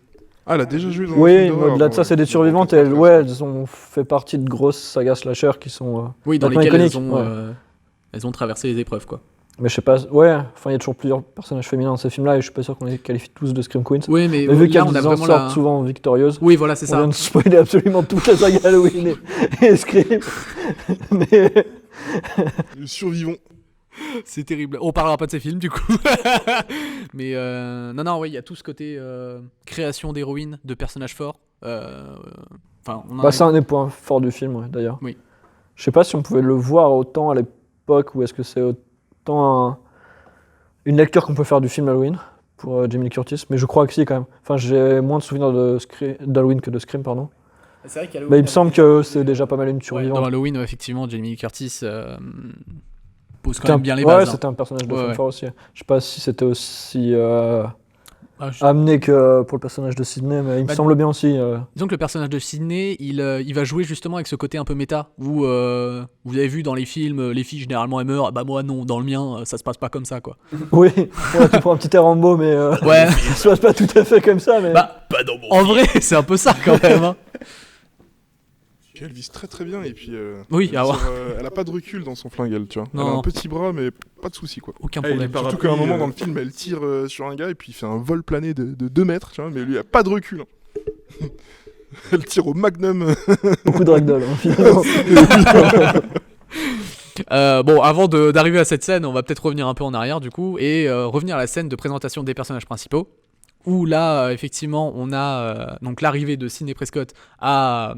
Ah, elle a déjà joué dans un Oui, film d'horreur, au-delà de ça, ouais. c'est des survivantes. Donc, Elles ont fait partie de grosses sagas slasher qui sont. Oui, dans Maintenant lesquelles iconiques, elles ont traversé les épreuves, quoi. Mais je sais pas. Ouais, enfin, il y a toujours plusieurs personnages féminins dans ces films-là et je suis pas sûr qu'on les qualifie tous de Scream Queens. Oui, mais Mais vu là, qu'elles on a en vraiment sortent souvent victorieuses. Oui, voilà, c'est On ça. vient de spoiler absolument toute la saga Halloween et Scream. Mais Nous survivons. C'est terrible. On parlera pas de ces films, du coup. Mais non, oui, il y a tout ce côté création d'héroïnes, de personnages forts. Enfin, on en a- c'est un des points forts du film, ouais, d'ailleurs. Oui. Je sais pas si on pouvait le voir autant à l'époque ou est-ce que c'est autant une lecture qu'on peut faire du film Halloween pour Jamie Lee Curtis, mais je crois que si quand même. Enfin, j'ai moins de souvenirs d'Halloween que de Scream, pardon. C'est vrai qu'Halloween, Mais il me semble que c'est déjà pas mal une ouais, dans survivante. Halloween, effectivement, Jamie Lee Curtis pose quand C'était même bien les ouais, bases. hein. c'était un personnage de Ouais, femme ouais. fort aussi. Je sais pas si c'était aussi Ah, amené que pour le personnage de Sidney, mais il me Bah, semble bien aussi. Disons que le personnage de Sidney, il va jouer justement avec ce côté un peu méta, où vous avez vu dans les films, les filles généralement elles meurent, bah moi non, dans le mien ça se passe pas comme ça quoi. Oui, ouais, tu prends un petit air Rambo, mais Ouais, ça se passe pas tout à fait comme ça. Mais... bah en vrai c'est un peu ça quand même. Hein. Puis elle vise très très bien et puis Oui, elle, ah ouais. elle a pas de recul dans son flingue, elle, tu vois. Non. Elle a un petit bras mais pas de souci quoi. Aucun Ah, il est problème. pas- Surtout Parapluie, qu'à un moment dans le film, elle tire sur un gars et puis il fait un vol plané de 2 mètres, tu vois, mais lui il a pas de recul. Hein. Elle tire au magnum. Beaucoup de ragdoll, hein, finalement. Bon, avant d'arriver à cette scène, on va peut-être revenir un peu en arrière du coup et revenir à la scène de présentation des personnages principaux. Où là, effectivement, on a donc l'arrivée de Sidney Prescott à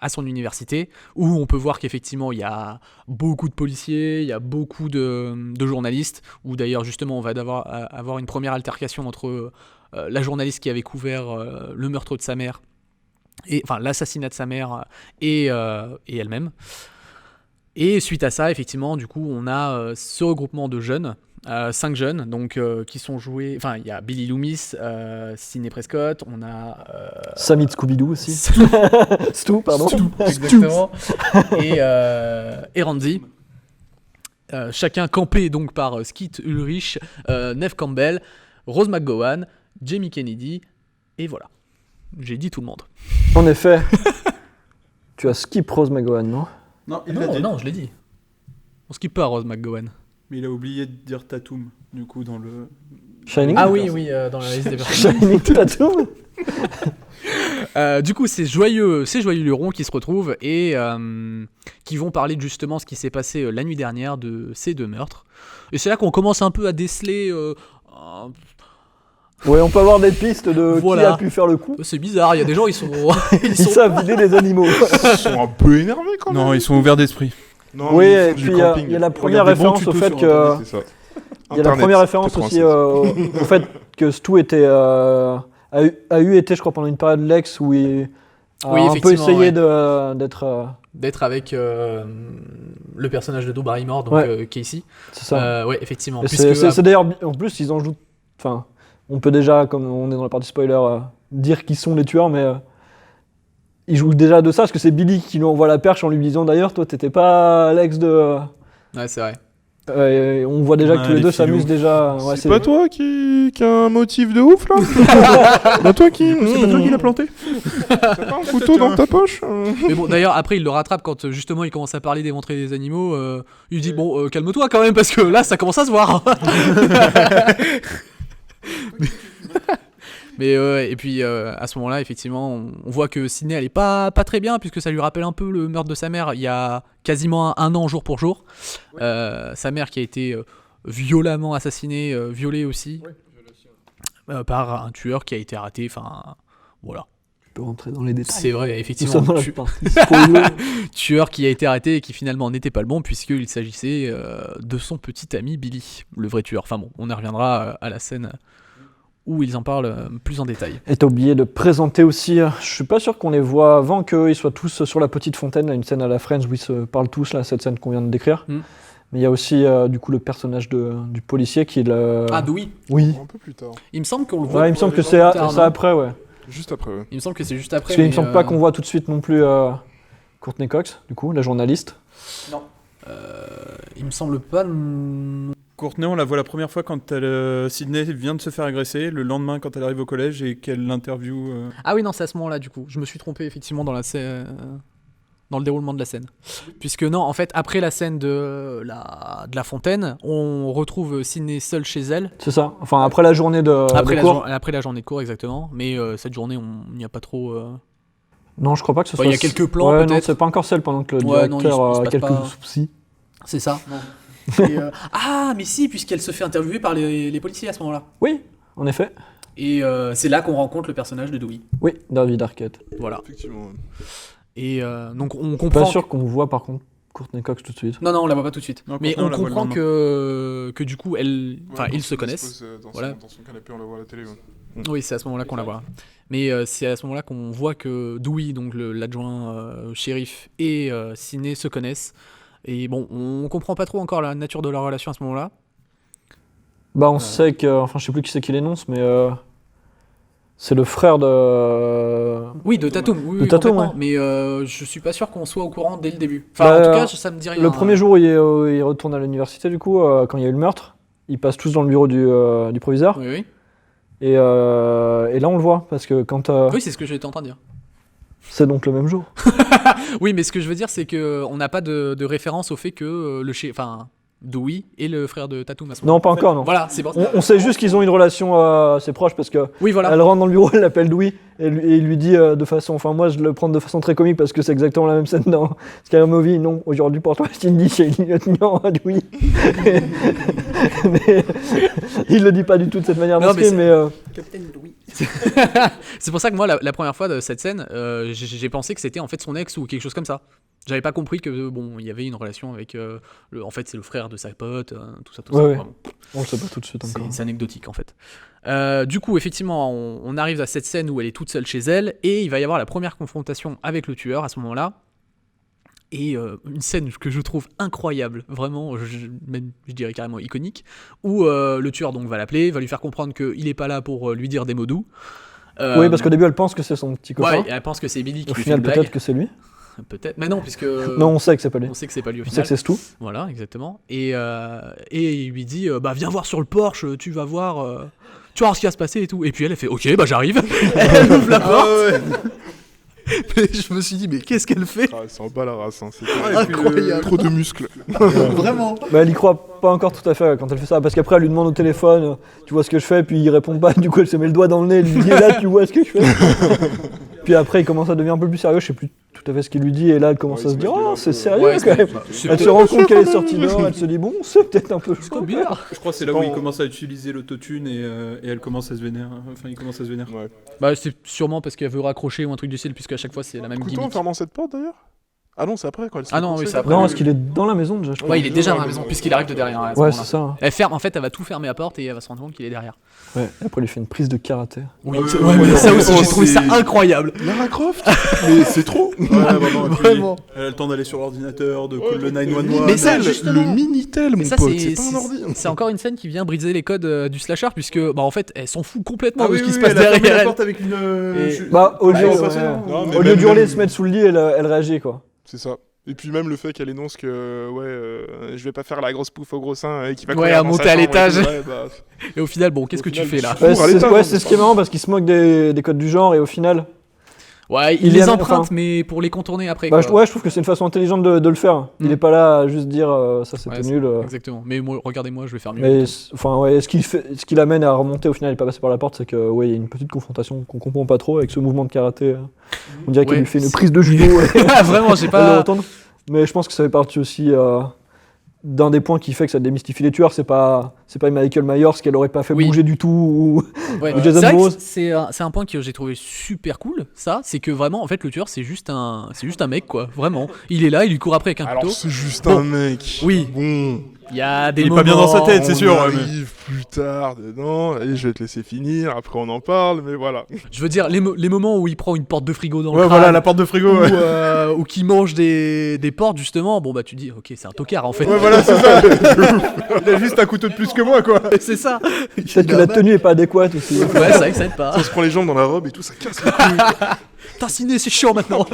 son université, où on peut voir qu'effectivement, il y a beaucoup de policiers, il y a beaucoup de journalistes, où d'ailleurs, justement, on va avoir une première altercation entre la journaliste qui avait couvert le meurtre de sa mère, enfin l'assassinat de sa mère, et elle-même. Et suite à ça, effectivement, du coup, on a ce regroupement de jeunes, 5 jeunes, donc qui sont joués. Enfin, il y a Billy Loomis, Sidney Prescott, on a. Sammy de Scooby-Doo aussi. Stu, pardon. Exactement. Et Randy. Chacun campé donc par Skeet Ulrich, Neve Campbell, Rose McGowan, Jamie Kennedy, et voilà. J'ai dit tout le monde. En effet, tu as skip Rose McGowan, non? Non, il l'a dit. Non, je l'ai dit. On skip pas Rose McGowan. Mais il a oublié de dire Tatum, du coup, dans le... Shining. Ah oui, dans la liste des personnages. Shining Tatum. Du coup, ces joyeux lurons qui se retrouvent et qui vont parler de justement ce qui s'est passé la nuit dernière de ces 2 meurtres. Et c'est là qu'on commence un peu à déceler. Ouais, on peut avoir des pistes de Voilà. qui a pu faire le coup. C'est bizarre, il y a des gens, ils sont. Ils savent vider des animaux. Ils sont un peu énervés quand même. Non, ils sont ouverts d'esprit. Non, Oui, ils et font du puis il y a camping. la première Regarde des bons référence au tutos fait sur que. C'est ça. Il y a la première référence aussi au fait que Stu était, a eu été, je crois, pendant une période Lex où il a Oui, un peu effectivement, essayé ouais. d'être. D'être avec le personnage de Drew Barrymore, donc Ouais. Casey. C'est ça. Ouais, effectivement. Et Puisque, c'est d'ailleurs, en plus, ils en jouent. Enfin, on peut déjà, comme on est dans la partie spoiler, dire qui sont les tueurs, mais ils jouent déjà de ça, parce que c'est Billy qui lui envoie la perche en lui disant d'ailleurs, toi, t'étais pas Lex de. Ouais, c'est vrai. Et on voit déjà Ouais, que tous les les deux filous. s'amusent déjà. Ouais, C'est pas toi qui a un motif de ouf là. C'est pas toi qui. C'est pas toi qui l'as planté? T'as pas un couteau dans ta poche Mais bon, d'ailleurs, après, il le rattrape quand justement il commence à parler d'éventrer des animaux. Il dit bon, calme-toi quand même, parce que là, ça commence à se voir. Mais et puis à ce moment-là, effectivement, on voit que Sidney, elle est pas très bien, puisque ça lui rappelle un peu le meurtre de sa mère il y a quasiment un an jour pour jour. Sa mère qui a été violemment assassinée, violée aussi, par un tueur qui a été arrêté. Enfin, voilà. peux rentrer dans les détails. C'est vrai, Nous effectivement. sommes dans la partie spoiler. Tueur qui a été arrêté et qui finalement n'était pas le bon, puisqu'il s'agissait de son petit ami Billy, le vrai tueur. Enfin bon, on y reviendra à la scène où ils en parlent plus en détail. Et t'as oublié de présenter aussi, je suis pas sûr qu'on les voit avant qu'ils soient tous sur la petite fontaine, là, une scène à la Friends où ils se parlent tous, là, cette scène qu'on vient de décrire. Mm. Mais il y a aussi du coup le personnage du policier qui est le... Ah, Dewey. Oui. Un peu plus tard. Il me semble qu'on le voit. Ouais, il me semble que c'est plus tard, c'est non après, ouais. Juste après, ouais. Il me semble que c'est juste après. Parce qu'il me mais, semble pas qu'on voit tout de suite non plus Courtney Cox, du coup, la journaliste. Non. Il me semble pas. Courtney, on la voit la première fois quand Sydney vient de se faire agresser, le lendemain quand elle arrive au collège et qu'elle l'interview. Ah oui, non, c'est à ce moment-là, du coup. Je me suis trompé, effectivement, dans le déroulement de la scène. Puisque non, en fait, après la scène de la fontaine, on retrouve Sydney seule chez elle. C'est ça. Enfin, après la journée de cours. Après la journée de cours, exactement. Mais cette journée, on n'y a pas trop... Non, je crois pas que ce Bah, soit... il y a quelques plans, ouais, peut-être. non, c'est pas encore celle pendant que le Ouais, non, directeur il se a passe quelques pas. soucis. C'est ça. Et, ah, mais si, puisqu'elle se fait interviewer par les policiers à ce moment-là. Oui, en effet. Et c'est là qu'on rencontre le personnage de Dewey. Oui, David Arquette. Voilà. Effectivement. Ouais. Et donc on comprend... Pas sûr qu'on voit par contre Courtney Cox tout de suite. Non, on la voit pas tout de suite. Non, Mais Courtney, on la voit le comprend lendemain. que du coup, ils se connaissent. Dans, Voilà. dans son canapé, on la voit à la télé. Ouais. Oui, c'est à ce moment-là qu'on la voit. Mais c'est à ce moment-là qu'on voit que Dewey, donc l'adjoint shérif, et Sidney se connaissent. Et bon, on comprend pas trop encore la nature de leur relation à ce moment-là. Bah on sait que... Enfin, je sais plus qui c'est qui l'énonce, mais... c'est le frère de... Oui, de Tatum. Oui, De oui, Tatum, complètement. ouais. Mais je suis pas sûr qu'on soit au courant dès le début. Enfin, Bah, en tout cas, ça me dit rien. Le premier jour où il retourne à l'université, du coup, quand il y a eu le meurtre, ils passent tous dans le bureau du proviseur. Oui, oui. Et là, on le voit, parce que quand... Oui, c'est ce que j'étais en train de dire. C'est donc le même jour. Oui, mais ce que je veux dire, c'est qu'on n'a pas de référence au fait que Dewey est le frère de Tatum à ce moment-là. Non, pas encore, non. Voilà, c'est bon. On sait juste qu'ils ont une relation assez proche, parce que Oui, voilà. elle rentre dans le bureau, elle l'appelle Dewey, et il lui dit de façon... Enfin, moi, je le prends de façon très comique, parce que c'est exactement la même scène dans Scary Movie. Non, aujourd'hui, pour toi, Cindy, chez le lieutenant Dewey. Mais il le dit pas du tout de cette manière Non, masquée, mais... Capitaine Louis. C'est pour ça que moi, la première fois de cette scène, j'ai pensé que c'était en fait son ex ou quelque chose comme ça. J'avais pas compris que il y avait une relation avec. En fait, c'est le frère de sa pote, tout ça. Ouais, ouais. Vraiment, on le sait pas tout de suite encore. c'est anecdotique en fait. Du coup, effectivement, on arrive à cette scène où elle est toute seule chez elle et il va y avoir la première confrontation avec le tueur à ce moment-là. Et une scène que je trouve incroyable, vraiment, je dirais carrément iconique, où le tueur donc va l'appeler, va lui faire comprendre qu'il est pas là pour lui dire des mots doux. Oui, parce qu'au début, elle pense que c'est son petit copain. Ouais, elle pense que c'est Billy qui Au lui fait final, une blague. peut-être que c'est lui. Peut-être, mais non, puisque Non, on sait que c'est pas lui. on sait que c'est pas lui au On sait final. que c'est Stu. Voilà, exactement. Et il lui dit, bah viens voir sur le porche, tu vas voir ce qui va se passer et tout. Et puis elle fait, ok, bah j'arrive. Elle ouvre la porte. Mais je me suis dit, mais qu'est-ce qu'elle fait? Ah, c'est en bas la race. Hein. C'est Incroyable. trop de muscles. Vraiment. Bah, elle y croit pas encore tout à fait quand elle fait ça, parce qu'après elle lui demande au téléphone, tu vois ce que je fais, puis il répond pas, du coup elle se met le doigt dans le nez, elle lui dit là tu vois ce que je fais. Puis après il commence à devenir un peu plus sérieux, je sais plus tout à fait ce qu'il lui dit, et là elle commence à se dire oh c'est sérieux Ouais, quand même. c'est Elle se rend compte qu'elle est sortie dehors, elle se dit bon c'est peut-être un peu c'est chaud. bizarre. Je crois que c'est là où il commence à utiliser l'autotune et elle commence à se vénérer. Enfin, il commence à se vénérer. Ouais. Bah c'est sûrement parce qu'elle veut raccrocher ou un truc du style, puisque à chaque fois c'est la même Couteau en gimmick. fermant cette porte d'ailleurs. Ah non, c'est après quand elle se Ah fait non, oui, coincer. c'est après. Non, est-ce qu'il est dans la maison déjà je crois. Ouais, il est déjà dans la maison, puisqu'il arrive de derrière. À ce Ouais moment-là. c'est ça. Elle ferme, en fait, elle va tout fermer la porte et elle va se rendre compte qu'il est derrière. Ouais. Et après il lui fait une prise de karaté. Oui, ouais, mais ouais, ça ouais, aussi, ouais, j'ai trouvé ça c'est- incroyable. Lara Croft. Mais c'est trop. Ouais, vraiment. et puis, Vraiment. Elle a le temps d'aller sur l'ordinateur, de call le 911. Mais ça, Le justement- Minitel, mon Mais ça, pote, c'est pas un ordi. c'est encore une scène qui vient briser les codes du slasher, puisque, bah, en fait, elle s'en fout complètement Ah de oui, ce qui oui, se passe elle a fermé derrière la elle. porte avec une. Et- Bah au lieu, c'est ouais. impressionnant. Non, mais Au lieu même d'hurler, le- se mettre sous le lit, elle réagit quoi. C'est ça. Et puis même le fait qu'elle énonce que je vais pas faire la grosse pouffe au gros sein et qui va Ouais, courir à dans monter sa à chambre et l'étage. tout, ouais, bah, Et au final, bon, qu'est-ce que tu fais là? Ouais, c'est- à l'étage, Ouais, hein, c'est ce qui est marrant parce qu'il se moque des codes du genre et au final. Ouais, il Il les est- emprunte, enfin- mais pour les contourner après. Bah, quoi. je trouve que c'est une façon intelligente de le faire. Il Mm. est pas là à juste dire ça c'était Ouais, c'est- nul. Exactement. Mais moi, regardez-moi, je vais faire mieux. Mais enfin ouais, ce qui l'amène à remonter au final et pas passer par la porte, c'est que ouais, il y a une petite confrontation qu'on comprend pas trop avec ce mouvement de karaté. On dirait Ouais, qu'il lui fait une c'est- prise de judo et Ah, vraiment, j'ai elle le pas. retourne. Mais je pense que ça fait partie aussi d'un des points qui fait que ça démystifie les tueurs. C'est pas Michael Myers qu'elle aurait pas fait Oui. bouger du tout Ouais. Ou Jason C'est vrai que Voorhees. c'est un point que j'ai trouvé super cool, ça, c'est que vraiment, en fait, le tueur, c'est juste un mec, quoi, vraiment. Il est là, il lui court après avec un Alors couteau. c'est juste Bon. un mec. Oui. Bon. Il y a des Il est moments... pas bien dans sa tête, c'est On sûr. ouais, mais- arrive plus tard dedans. Allez, je vais te laisser finir. Après on en parle, mais voilà. Je veux dire, les moments où il prend une porte de frigo dans le Ouais, crâne, voilà, la porte de frigo. ou, Ouais, ou qui mange des portes, justement, bon bah tu dis, ok, c'est un tocard, en fait. ouais voilà, c'est ça. Il a juste un couteau de plus que moi, quoi. C'est ça. Peut-être que la tenue est pas adéquate aussi. Ouais, c'est vrai que ça aide pas. On se prend les jambes dans la robe et tout, ça casse les couilles. T'as ciné, c'est chiant maintenant.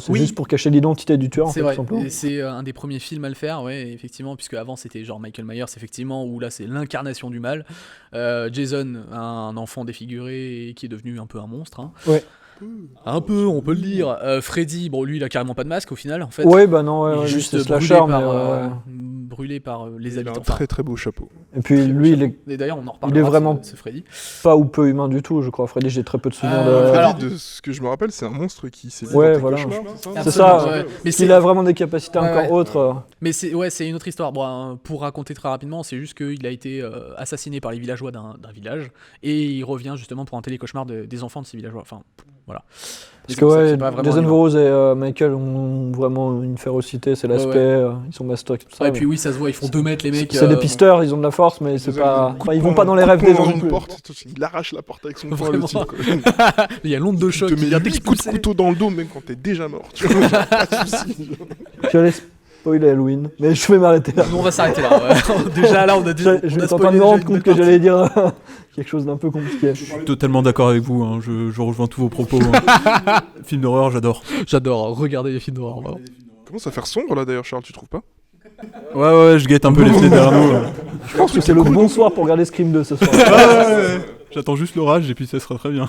C'est Oui. juste pour cacher l'identité du tueur, en C'est fait, vrai, tout simplement. et c'est un des premiers films à le faire, ouais, effectivement, puisque avant c'était genre Michael Myers, effectivement, où là c'est l'incarnation du mal. Jason, un enfant défiguré et qui est devenu un peu un monstre. Hein. Ouais. Un peu, on peut le dire. Freddy, bon, lui il a carrément pas de masque au final, en fait. Ouais, bah non, Il est ouais, juste c'est brûlé slasher, mais par, ouais. brûlé par les Il a habitants. un très très beau chapeau. Et puis lui, il est Et d'ailleurs, on en reparle. il est vraiment- ce Freddy. pas ou peu humain du tout, je crois. Freddy, j'ai très peu de souvenirs de. Alors- Alors, de ce que je me rappelle, c'est un monstre qui s'est Ouais, dans tes voilà. cauchemars, c'est ça C'est ça, Absolument, ouais. Mais Il a vraiment des capacités Ouais, encore ouais. autres. Mais c'est une autre histoire. Bon, pour raconter très rapidement, c'est juste qu'il a été assassiné par les villageois d'un village et il revient justement pour hanter les cauchemars des enfants de ces villageois. Enfin, voilà. Mais Parce que c'est- ouais, c'est pas vraiment Jason un- Voorhees et Michael ont vraiment une férocité, c'est l'aspect, Ouais, ils sont mastocs, tout ça. Ouais, et mais- puis oui, ça se voit, ils font 2 mètres les mecs. C'est des pisteurs, ils ont de la force, mais c'est pas. Enfin, ils vont pas dans les Coup de rêves poing des gens dans non une plus. porte, il arrache la porte avec son poing, le Vraiment. type. quoi. Il y a l'onde de Il choc te qui met vient 8 coups de t'expulser. couteau dans le dos, même quand t'es déjà mort. Tu vois, genre, pas de soucis. J'allais spoiler Halloween, mais je vais m'arrêter là. Nous, on va s'arrêter là. Ouais. Déjà là, on a déjà. Je on a vais en train spoilé de me déjà rendre une compte bonne que partie. j'allais dire quelque chose d'un peu compliqué. Je suis totalement d'accord avec vous, hein, je rejoins tous vos propos. Hein. Film d'horreur, j'adore. J'adore regarder les films d'horreur. vraiment. Commence à faire sombre là d'ailleurs, Charles, tu trouves pas? Ouais, je guette un peu les fenêtres derrière nous. Je pense que c'est le bon soir pour regarder Scream 2 ce soir. Ouais. J'attends juste l'orage et puis ça sera très bien.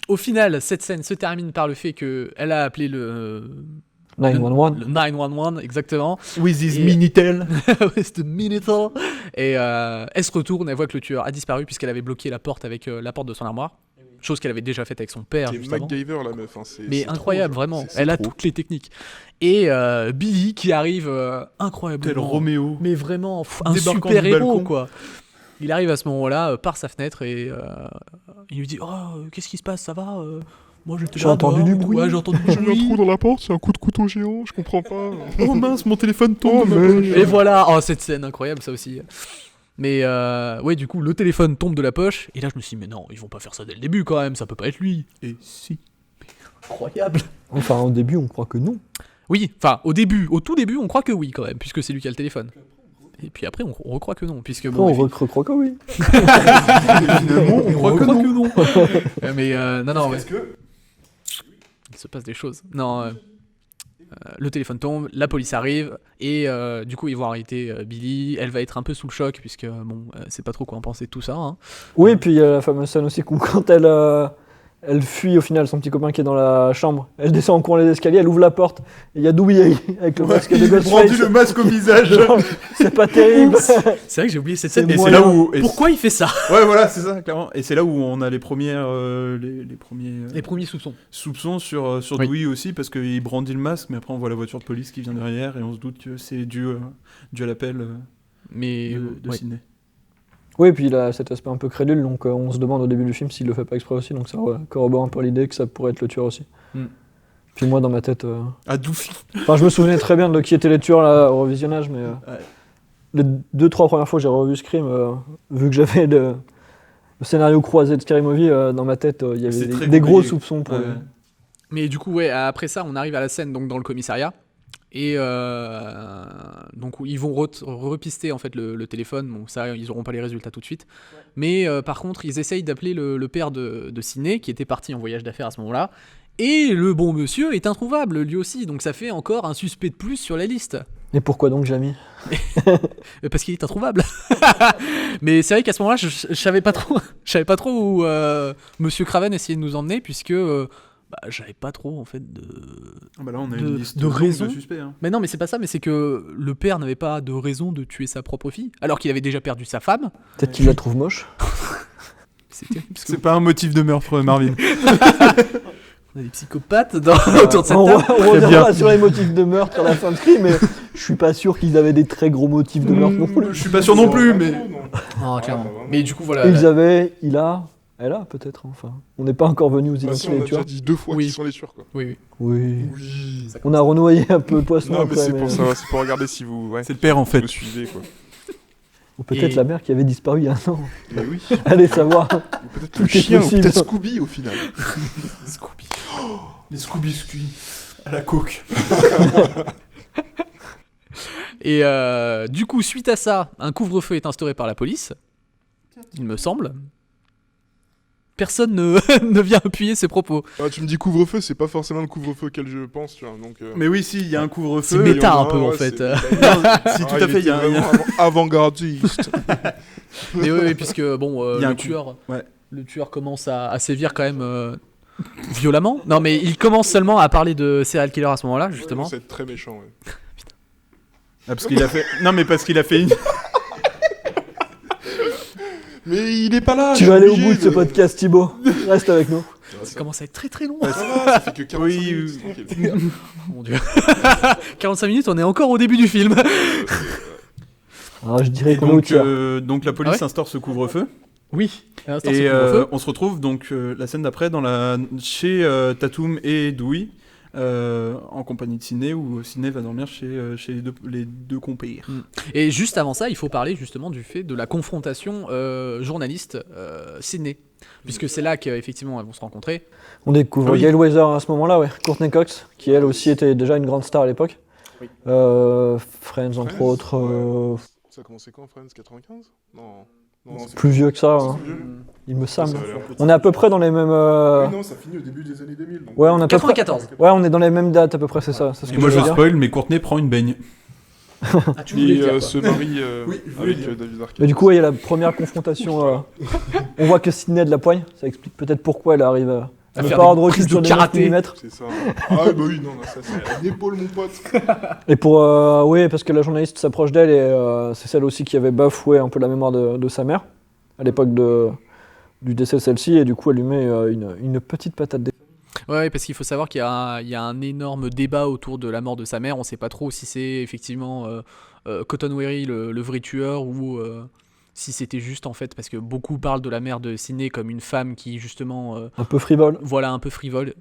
Au final, cette scène se termine par le fait qu'elle a appelé le 911. le 911, exactement. With his Et- Minitel. With the Minitel. Et elle se retourne, elle voit que le tueur a disparu puisqu'elle avait bloqué la porte avec la porte de son armoire. Chose qu'elle avait déjà faite avec son père C'est juste avant. MacGyver la meuf. Hein, c'est- Mais c'est trop, incroyable, genre. vraiment. C'est Elle a trop. toutes les techniques. Et Billy qui arrive incroyablement. Tel Roméo. Mais vraiment, un Débarquant super du héros, balcon. quoi. Il arrive à ce moment-là par sa fenêtre et il lui dit « Oh, qu'est-ce qui se passe, ça va Moi, j'étais J'ai là entendu dehors du et tout. bruit. Ouais, j'ai entendu du J'ai eu un trou bruit. dans la porte, c'est un coup de couteau géant, je comprends pas. Oh mince, mon téléphone tombe. Oh, de ma mais- poche. Et voilà, oh, cette scène incroyable, ça aussi. Mais ouais, du coup, le téléphone tombe de la poche. Et là, je me suis dit, mais non, ils vont pas faire ça dès le début quand même, ça peut pas être lui. Et si. Incroyable. Enfin, au début, on croit que non. Oui, enfin, au tout début, on croit que oui quand même, puisque c'est lui qui a le téléphone. Et puis après, on recroit que non, puisque Après, bon. on recroit que oui. Finalement, on croit que non. Mais non, mais. Il se passe des choses. Non, le téléphone tombe, la police arrive, et du coup, ils vont arrêter Billy. Elle va être un peu sous le choc, puisque bon, c'est pas trop quoi en penser de tout ça. Hein. Oui, puis il y a la fameuse scène aussi où quand elle fuit au final son petit copain qui est dans la chambre, elle descend en courant les escaliers, elle ouvre la porte, et il y a Dewey avec le masque de Il brandit Ghostface. le masque au visage. Genre, c'est pas terrible. C'est vrai que j'ai oublié cette scène. C'est Et mais c'est moyen. là où. Pourquoi il fait ça Ouais, voilà, c'est ça, clairement. Et c'est là où on a les premières. Les premiers. Les premiers soupçons. Soupçons sur Oui. Dewey aussi, parce qu'il brandit le masque, mais après on voit la voiture de police qui vient derrière, et on se doute que c'est dû à l'appel Mais de ouais. Sydney. Oui, puis il a cet aspect un peu crédule, donc on se demande au début du film s'il le fait pas exprès aussi, donc ça corrobore un peu l'idée que ça pourrait être le tueur aussi. Hmm. Puis moi, dans ma tête, Ah, Doufy. enfin, je me souvenais très bien de qui étaient les tueurs là, au revisionnage, mais les 2-3 premières fois que j'ai revu Scream, vu que j'avais le scénario croisé de Scary Movie, dans ma tête, il y C'est avait très des gros compliqué. soupçons pour Ouais. Mais du coup, ouais, après ça, on arrive à la scène donc dans le commissariat. Et donc ils vont repister en fait le téléphone. Bon, ça, ils auront pas les résultats tout de suite. Mais par contre, ils essayent d'appeler le père de Sydney, qui était parti en voyage d'affaires à ce moment-là. Et le bon monsieur est introuvable, lui aussi. Donc ça fait encore un suspect de plus sur la liste. Et pourquoi donc Jamie? Parce qu'il est introuvable. Mais c'est vrai qu'à ce moment-là, je savais pas trop, où Monsieur Craven essayait de nous emmener, puisque j'avais pas trop en fait de. Ah bah là, on a De- une liste de longue raisons. suspects. Hein. Mais non, mais c'est pas ça. Mais c'est que le père n'avait pas de raison de tuer sa propre fille, alors qu'il avait déjà perdu sa femme. Peut-être qu'il la trouve moche. C'est terrible. Parce que C'est pas un motif de meurtre, Marvin. On a des psychopathes autour de cette On table. reviendra sur les motifs de meurtre à la fin de Scream, mais je suis pas sûr qu'ils avaient des très gros motifs de meurtre non plus. Je suis pas sûr non plus, mais. Ah, clairement. bah, vraiment. Mais du coup, voilà. Elle a peut-être, enfin. On n'est pas encore venu aux Bah, si, identités on a des tueurs. déjà dit 2 fois Oui. qu'ils sont les tueurs, quoi. Oui, oui. Oui. Oui. On a renoyé un peu le poisson Non, mais après, c'est pour ça, c'est pour regarder si vous C'est le père en me fait. suivez, quoi. Ou peut-être Et- la mère qui avait disparu il y a un an. Mais oui. Allez savoir. Ou peut-être Tout le est chien, ou possible. peut-être Scooby, au final. Scooby. Les Scooby Scooby. À la coke. Et du coup, suite à ça, un couvre-feu est instauré par la police, il me semble. Personne ne, ne vient appuyer ses propos. Ah, tu me dis couvre-feu, c'est pas forcément le couvre-feu auquel je pense, tu vois. Donc, Mais oui, si, il y a un C'est couvre-feu. méta. il y en a un peu, en ouais, fait. c'est- Si, tout Ah, à fait, il y a un. vraiment avant-gardiste. Mais oui, puisque bon, Il y a un le coup. tueur, Ouais. le tueur commence à sévir quand même violemment. Non, mais il commence seulement à parler de serial killer à ce moment-là, justement. C'est très méchant, ouais. Ah, parce qu'il a fait. Non, mais parce qu'il a fait une. Mais il est pas là. Tu je vas suis aller au obligé bout de ce podcast, Thibaut. Reste avec nous. Ça commence à être très très long. Ça va, ça fait que 45 Oui, minutes, oui. tranquille. Mon dieu. 45 minutes, on est encore au début du film. Alors je dirais Et qu'on est au donc, tueur. donc la police Ah ouais instaure ce couvre-feu. Oui. À l'instant, Et c'est le couvre-feu. on se retrouve donc la scène d'après chez Tatum et Dewey en compagnie de Sidney où Sidney va dormir chez les deux compères. Et juste avant ça, il faut parler justement du fait de la confrontation journaliste Sidney. Puisque c'est là qu'effectivement elles vont se rencontrer. On découvre oui. Gail Weather à ce moment-là, ouais. Courtney Cox, qui elle aussi était déjà une grande star à l'époque. Oui. Friends, entre Friends, autres. Ça a commencé quand, Friends 95 Non, c'est Plus vieux que ça, hein, plus vieux. il me semble. Ça a l'air- On est à peu près dans les mêmes. Oui, non, ça finit au début des années 2000. donc- Ouais, on est à peu près. 94. Ouais, on est dans les mêmes dates à peu près, c'est ça. C'est ce Et que moi je je veux dire. spoil, mais Courtney prend une baigne. Ah, tu voulais Et le dire, quoi. se marie Oui, je voulais avec dire. David Arquette. Mais du coup, ouais, il y a la première confrontation. On voit que Sidney a de la poigne. Ça explique peut-être pourquoi elle arrive à ne faire pas des avoir de recul prises de sur des karaté. 9 mm. C'est ça. Ah bah oui, non, ça c'est une épaule, mon pote. Et pour. Oui, parce que la journaliste s'approche d'elle et c'est celle aussi qui avait bafoué un peu la mémoire de sa mère à l'époque du décès de celle-ci. Et du coup, elle lui met une petite patate. Ouais, parce qu'il faut savoir qu'il y a un énorme débat autour de la mort de sa mère. On sait pas trop si c'est effectivement Cotton Weary le vrai tueur ou si c'était juste en fait parce que beaucoup parlent de la mère de Sidney comme une femme qui justement Un peu frivole. voilà un peu frivole.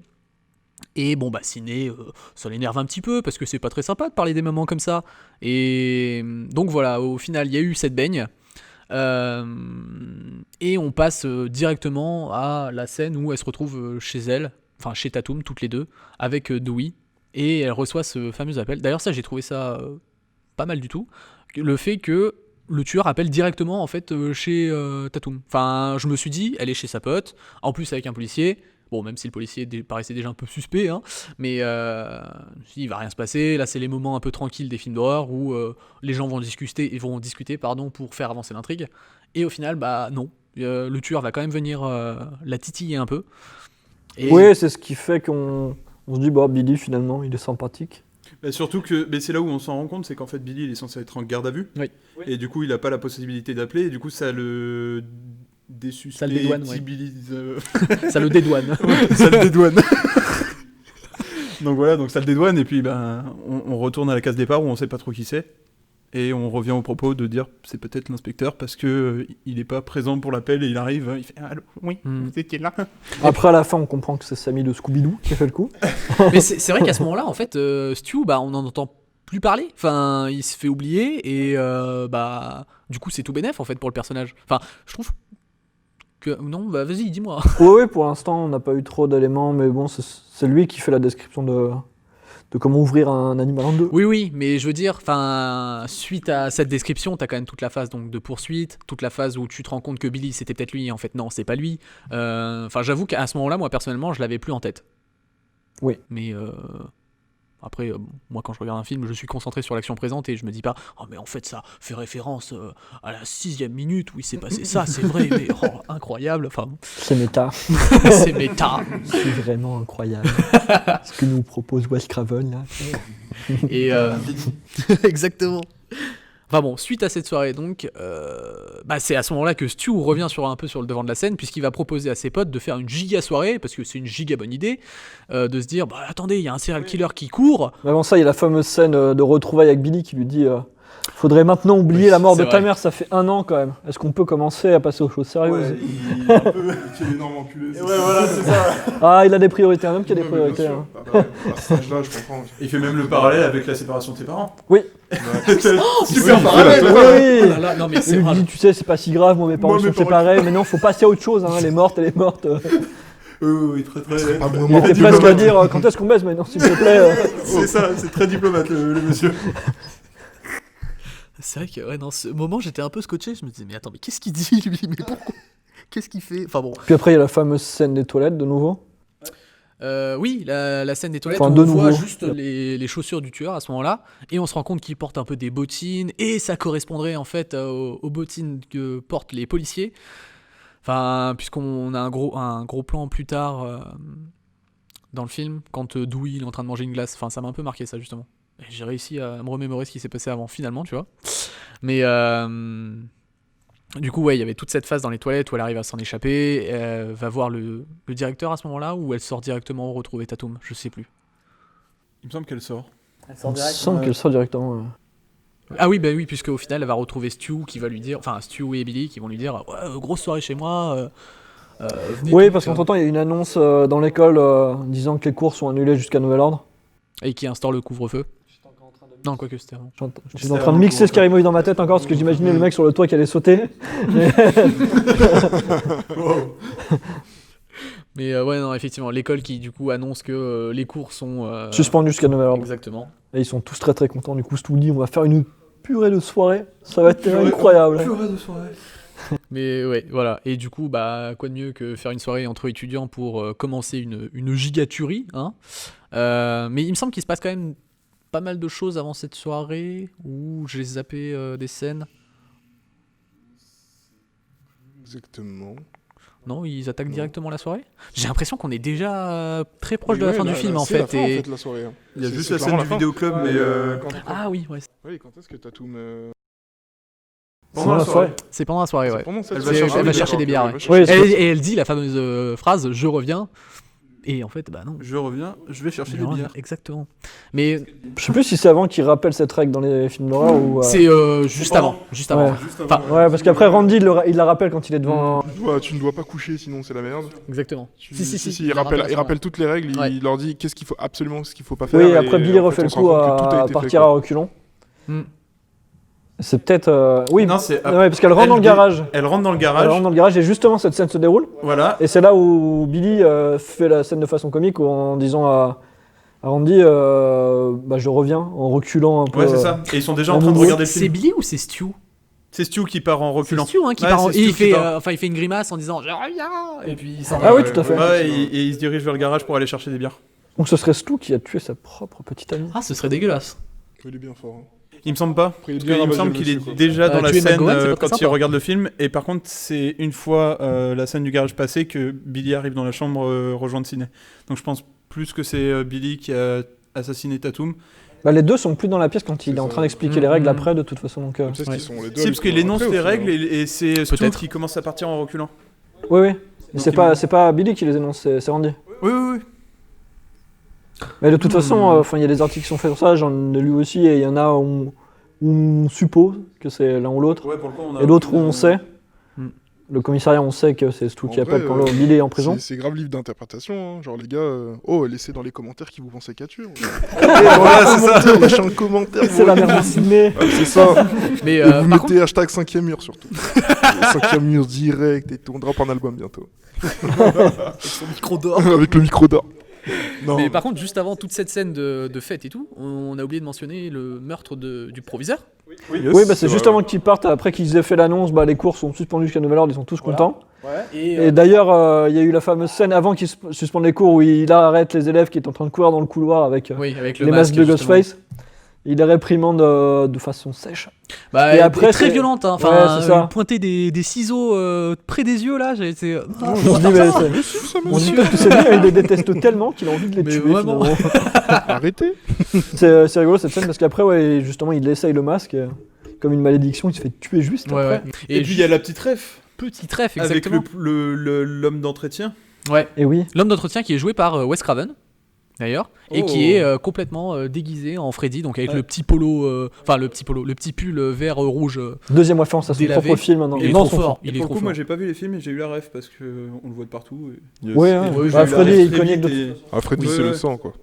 Et bon bah Sidney ça l'énerve un petit peu parce que c'est pas très sympa de parler des mamans comme ça. Et donc voilà, au final il y a eu cette baigne. Et on passe directement à la scène où elle se retrouve chez elle, enfin chez Tatum, toutes les deux, avec Dewey, et elle reçoit ce fameux appel. D'ailleurs ça j'ai trouvé ça pas mal du tout, le fait que le tueur appelle directement en fait chez Tatum. Enfin je me suis dit, elle est chez sa pote, en plus avec un policier. Bon, même si le policier paraissait déjà un peu suspect, hein, mais je me suis dit, il va rien se passer. Là, c'est les moments un peu tranquilles des films d'horreur où les gens vont discuter pour faire avancer l'intrigue. Et au final, bah non. Le tueur va quand même venir la titiller un peu. Et... Oui, c'est ce qui fait qu'on se dit, bah, Billy, finalement, il est sympathique. Bah, surtout que c'est là où on s'en rend compte, c'est qu'en fait Billy il est censé être en garde à vue. Oui. Et du coup il a pas la possibilité d'appeler, et du coup ça le Ça le dédouane, ouais. désuspectibilise. Ça le dédouane. Ça le dédouane. Donc voilà, donc ça le dédouane, et puis ben, on retourne à la case départ où on sait pas trop qui c'est. Et on revient au propos de dire c'est peut-être l'inspecteur parce que il est pas présent pour l'appel et il arrive, il fait allô, oui, vous étiez là. Après, à la fin, on comprend que c'est Sammy de Scooby-Doo qui a fait le coup. Mais c'est vrai qu'à ce moment-là, en fait, Stu, bah, on n'en entend plus parler. Enfin, il se fait oublier et bah, du coup, c'est tout bénef en fait pour le personnage. Enfin, je trouve que non, bah vas-y, dis-moi. Oui, pour l'instant, on n'a pas eu trop d'éléments, mais bon, c'est lui qui fait la description de comment ouvrir un animal en deux. Oui, mais je veux dire, enfin, suite à cette description, t'as quand même toute la phase donc de poursuite, toute la phase où tu te rends compte que Billy c'était peut-être lui, en fait non, c'est pas lui. Enfin, j'avoue qu'à ce moment-là, moi personnellement, je l'avais plus en tête. Oui. Mais après, moi quand je regarde un film, je suis concentré sur l'action présente et je me dis pas, oh mais en fait ça fait référence à la 6e minute où il s'est passé ça, c'est vrai, mais oh, incroyable. Enfin, C'est méta. c'est méta. C'est vraiment incroyable. Ce que nous propose Wes Craven, là. Et exactement. Enfin bon, suite à cette soirée, donc, c'est à ce moment-là que Stu revient un peu sur le devant de la scène, puisqu'il va proposer à ses potes de faire une giga soirée, parce que c'est une giga bonne idée, de se dire, attendez, il y a un serial killer qui court. Mais avant ça, il y a la fameuse scène de retrouvailles avec Billy qui lui dit faudrait maintenant oublier la mort de ta mère, ça fait 1 an quand même. Est-ce qu'on peut commencer à passer aux choses sérieuses? Il est un peu. C'est un énorme enculé. Ouais, voilà, c'est ça. Ah, il a des priorités, un homme qui a des Ouais, mais priorités. bien Hein. sûr. À cet âge-là, je comprends. Il fait même le parallèle avec la séparation de ses parents. Oui. Super Oui, parallèle. voilà, Oui. Oh là là, non mais Il c'est lui vrai. dit, tu sais, c'est pas si grave, moi mes parents Moi, sont mes parents- séparés, mais non, faut passer à autre chose, hein. Elle est morte. Oui, très très. Pas Il vraiment était presque à dire quand est-ce qu'on baise maintenant, s'il te plaît. C'est ça, c'est très diplomate le monsieur. C'est vrai que dans ce moment, j'étais un peu scotché. Je me disais, mais attends, mais qu'est-ce qu'il dit lui? Mais pourquoi? Qu'est-ce qu'il fait? Enfin bon. Puis après, il y a la fameuse scène des toilettes de nouveau. Oui, la scène des toilettes, Enfin, où de on voit nouveau. juste les chaussures du tueur à ce moment-là, et on se rend compte qu'il porte un peu des bottines, et ça correspondrait en fait aux bottines que portent les policiers. Enfin, puisqu'on a un gros plan plus tard dans le film, quand Dewey il est en train de manger une glace. Enfin, ça m'a un peu marqué ça justement. Et j'ai réussi à me remémorer ce qui s'est passé avant finalement, tu vois. Mais du coup, ouais, il y avait toute cette phase dans les toilettes où elle arrive à s'en échapper, elle va voir le directeur à ce moment-là, ou elle sort directement retrouver Tatum, je sais plus. Il me semble qu'elle sort. Il me semble qu'elle sort directement. Ah oui, bah oui, puisque au final, elle va retrouver Stu qui va lui dire, enfin Stu et Billy qui vont lui dire, ouais, grosse soirée chez moi. Venez Oui, toutes, parce qu'entre temps, il y a une annonce dans l'école disant que les cours sont annulés jusqu'à nouvel ordre. et qui instaure le couvre-feu. Non, quoique c'était avant. Je suis en train de mixer Scary Movie dans ma tête encore parce que j'imaginais le mec sur le toit qui allait sauter. Mais ouais, non, effectivement, l'école qui du coup annonce que les cours sont Suspendu jusqu'à nouvel ordre. Exactement. Et ils sont tous très très contents. Du coup, Stu dit on va faire une purée de soirée. Ça va être incroyable. De soirée. Mais ouais, voilà. Et du coup, bah, quoi de mieux que faire une soirée entre étudiants pour commencer une gigatuerie, hein. Mais il me semble qu'il se passe quand même pas mal de choses avant cette soirée, où j'ai zappé des scènes. Exactement. Non, ils attaquent Non. directement la soirée. J'ai l'impression qu'on est déjà très proche de Oui, la fin du film en c'est la fait. fin, Et... la soirée. Hein. Il y a C'est- juste c'est la scène clairement du fin. vidéoclub, mais Ah oui, ouais. Oui, quand est-ce que Tatum. Pendant la soirée. C'est pendant la soirée, ouais. Pendant cette Elle C'est- va chercher elle va des chercher des bières, ouais. Oui, Et elle dit la fameuse phrase, je reviens. Et en fait, bah non. je reviens, je vais chercher Je des reviens, bières. exactement. Mais Je sais plus si c'est avant qu'il rappelle cette règle dans les films d'horreur ou. c'est juste avant. Juste avant. Ouais. Juste Enfin, Ouais, parce qu'après Randy il la rappelle quand il est devant. Tu ne dois pas coucher, sinon c'est la merde. Exactement. Si, Il rappelle toutes les règles, Ouais. il leur dit qu'est-ce qu'il faut absolument, ce qu'il faut pas faire. Oui, et après Billy en fait, refait on le se rend coup compte que tout a à été fait, partir quoi. à reculons. Hmm. C'est peut-être. Oui, Non, c'est ouais, parce qu'elle rentre dans le garage. Elle rentre dans le Elle garage. rentre dans le garage et justement cette scène se déroule. Voilà. Et c'est là où Billy fait la scène de façon comique en disant à Randy je reviens en reculant un peu. Ouais, c'est ça. Et ils sont déjà en train de amoureux. regarder le C'est film. Billy ou c'est Stu? C'est Stu qui part en C'est reculant. Stu hein, qui Ouais, part. c'est Et Stu il qui fait, part. il fait une grimace en disant je reviens. Et puis il s'en Ah va. oui, tout à fait. Ouais, et il se dirige vers le garage pour aller chercher des bières. Donc ce serait Stu qui a tué sa propre petite amie. Ah, ce serait dégueulasse. Il est bien fort. Hein. Il me semble pas. Après, il est Parce bien qu'il me ravagé, semble le qu'il est monsieur, quoi. déjà dans la tuer scène McGowan, c'est pas très quand il sympa. regarde le film. Et par contre, c'est une fois la scène du garage passée que Billy arrive dans la chambre rejoindre Sidney. Donc je pense plus que c'est Billy qui a assassiné Tatum. Bah, les deux sont plus dans la pièce quand il est en train d'expliquer les règles après de toute façon. Donc, Comme ça, Ouais. qu'ils sont les deux. Si, parce qu'il énonce les règles et... et c'est Stu Peut-être. qui commence à partir en reculant. Oui, oui. Mais Donc, c'est pas Billy qui les énonce, c'est Randy. Oui, oui, oui. Mais de toute façon, il y a des articles qui sont faits sur ça, j'en ai lu aussi, et il y en a où on suppose que c'est l'un ou l'autre, Ouais, pour le coup, on a et d'autres où on sait. Hmm. Le commissariat, on sait que c'est Stu qui En vrai, appelle quand Billy est en prison. C'est grave livre d'interprétation. Hein. Genre, les gars, laissez dans les commentaires qui vous pensez qu'à tuer. Voilà, c'est ça. Lâchez un commentaire. C'est la merde de Sydney. C'est ça. Mais Et vous par contre, mettez hashtag 5ème mur surtout. 5ème mur direct et tout. On drop un album bientôt. son micro d'or. Avec le micro d'or. Non. Mais par contre, juste avant toute cette scène de fête et tout, on a oublié de mentionner le meurtre du proviseur. Oui, bah, c'est juste avant qu'ils partent, après qu'ils aient fait l'annonce, les cours sont suspendus jusqu'à nouvel ordre, ils sont tous contents. Et d'ailleurs, il y a eu la fameuse scène avant qu'ils suspendent les cours où il arrête les élèves qui étaient en train de courir dans le couloir avec oui, avec le les masques de justement. Ghostface. Il les réprimande de façon sèche. Bah, Et et après, après, très c'est- violente. Hein. Ouais, Enfin, c'est ça. pointer des ciseaux près des yeux là, j'ai été. On se dit, mais on dit que c'est bien, il les déteste tellement qu'il a envie de les Mais tuer. vraiment. Finalement. Arrêtez. C'est rigolo cette scène parce qu'après, ouais, justement, il essaye le masque. comme une malédiction, il se fait tuer juste Ouais, après. ouais. Et puis il y a la petite ref petit trèfle, avec exactement. l'homme d'entretien. Ouais. Et oui. L'homme d'entretien qui est joué par Wes Craven, d'ailleurs, et qui Oh. est complètement déguisé en Freddy, donc avec Ouais. le petit polo, le petit pull vert rouge. Deuxième référence à son Délavé. propre film. Maintenant. Il est Dans trop son fort. film. Il est Pour trop le coup, moi fort. j'ai pas vu les films et j'ai eu la ref parce que on le voit de partout. Et... Yes. Ouais, Et ouais. du coup, j'ai Bah, eu la Freddy ref est très iconique vite de et- Ah, Freddy, Ouais, c'est le ouais. sang, quoi.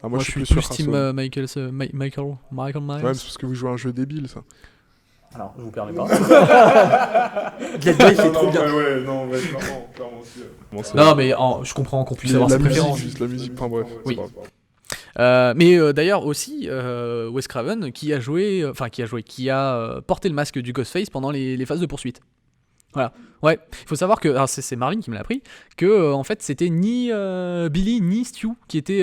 Ah, moi, Moi, je suis plus sur team Hanson. Michael Myers. Ouais, mais c'est parce que vous jouez à un jeu débile, ça. Alors, je vous permets pas. Dead Boy, c'est trop bien. Ouais, non, ouais, clairement aussi. Non, mais je comprends qu'on puisse avoir la ses musique, préférences. juste la musique, enfin bref. Oui. c'est pas grave. Mais d'ailleurs aussi, Wes Craven qui a porté le masque du Ghostface pendant les phases de poursuite. Voilà. Ouais. Il faut savoir que, alors c'est Marvin qui me l'a appris, que en fait c'était ni Billy ni Stu qui étaient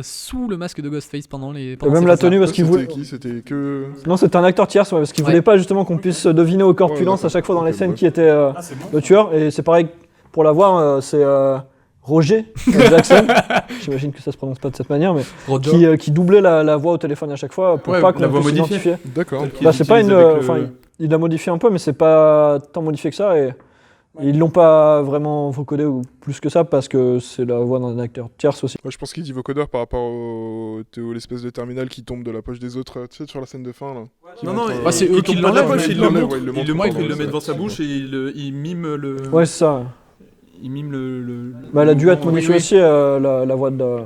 sous le masque de Ghostface pendant Et ces même la phases-là. tenue parce qu'il C'était voulait. qui? C'était que. Non, c'était un acteur tierce, ouais, parce qu'il Ouais. voulait pas justement qu'on puisse deviner aux corpulences Ouais, à chaque fois dans les ok, scènes ouais. qui était le tueur. Et c'est pareil pour l'avoir, c'est Roger Jackson. J'imagine que ça se prononce pas de cette manière, mais Roger. qui doublait la voix au téléphone à chaque fois pour Ouais, pas qu'on la voix puisse modifiée. l'identifier. D'accord. Bah, c'est pas une. Il l'a modifié un peu, mais c'est pas tant modifié que ça. Et ils l'ont pas vraiment vocodé ou plus que ça parce que c'est la voix d'un acteur tierce aussi. Moi, je pense qu'il dit vocodeur par rapport l'espèce de terminal qui tombe de la poche des autres, tu sais, sur la scène de fin, là. Qui Non, montre, non, Ah, c'est eux qui tombe pas de la l'enlèvent, poche, mais il ils le l'enlèvent, montre. ouais, ils le Il le montrent montre, il le dans met le- devant sa bouche et il mime le. Ouais, c'est ça. Il mime le. Bah, elle a dû être Oui, modifiée oui. aussi la voix de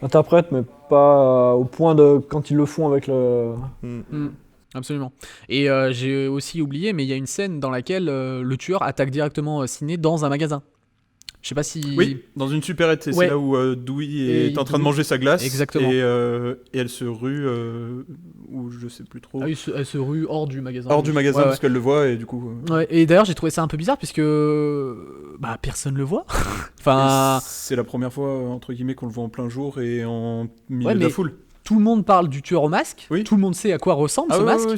l'interprète, mais pas au point de quand ils le font avec le. Hmm. Absolument. Et j'ai aussi oublié, mais il y a une scène dans laquelle le tueur attaque directement Sidney dans un magasin. Je sais pas si. Oui, dans une supérette, c'est Ouais. là où Dewey Et est en train de Dewey- manger sa glace. Exactement. Et elle se rue, ou je sais plus trop, Ah, elle se rue hors du magasin. hors du magasin Ouais, parce qu'elle le voit et du coup. ouais. Et d'ailleurs, j'ai trouvé ça un peu bizarre puisque personne le voit. Enfin, C'est la première fois, entre guillemets, qu'on le voit en plein jour et en milieu Ouais, de la mais- foule. tout le monde parle du tueur au masque. Oui. Tout le monde sait à quoi ressemble ce masque.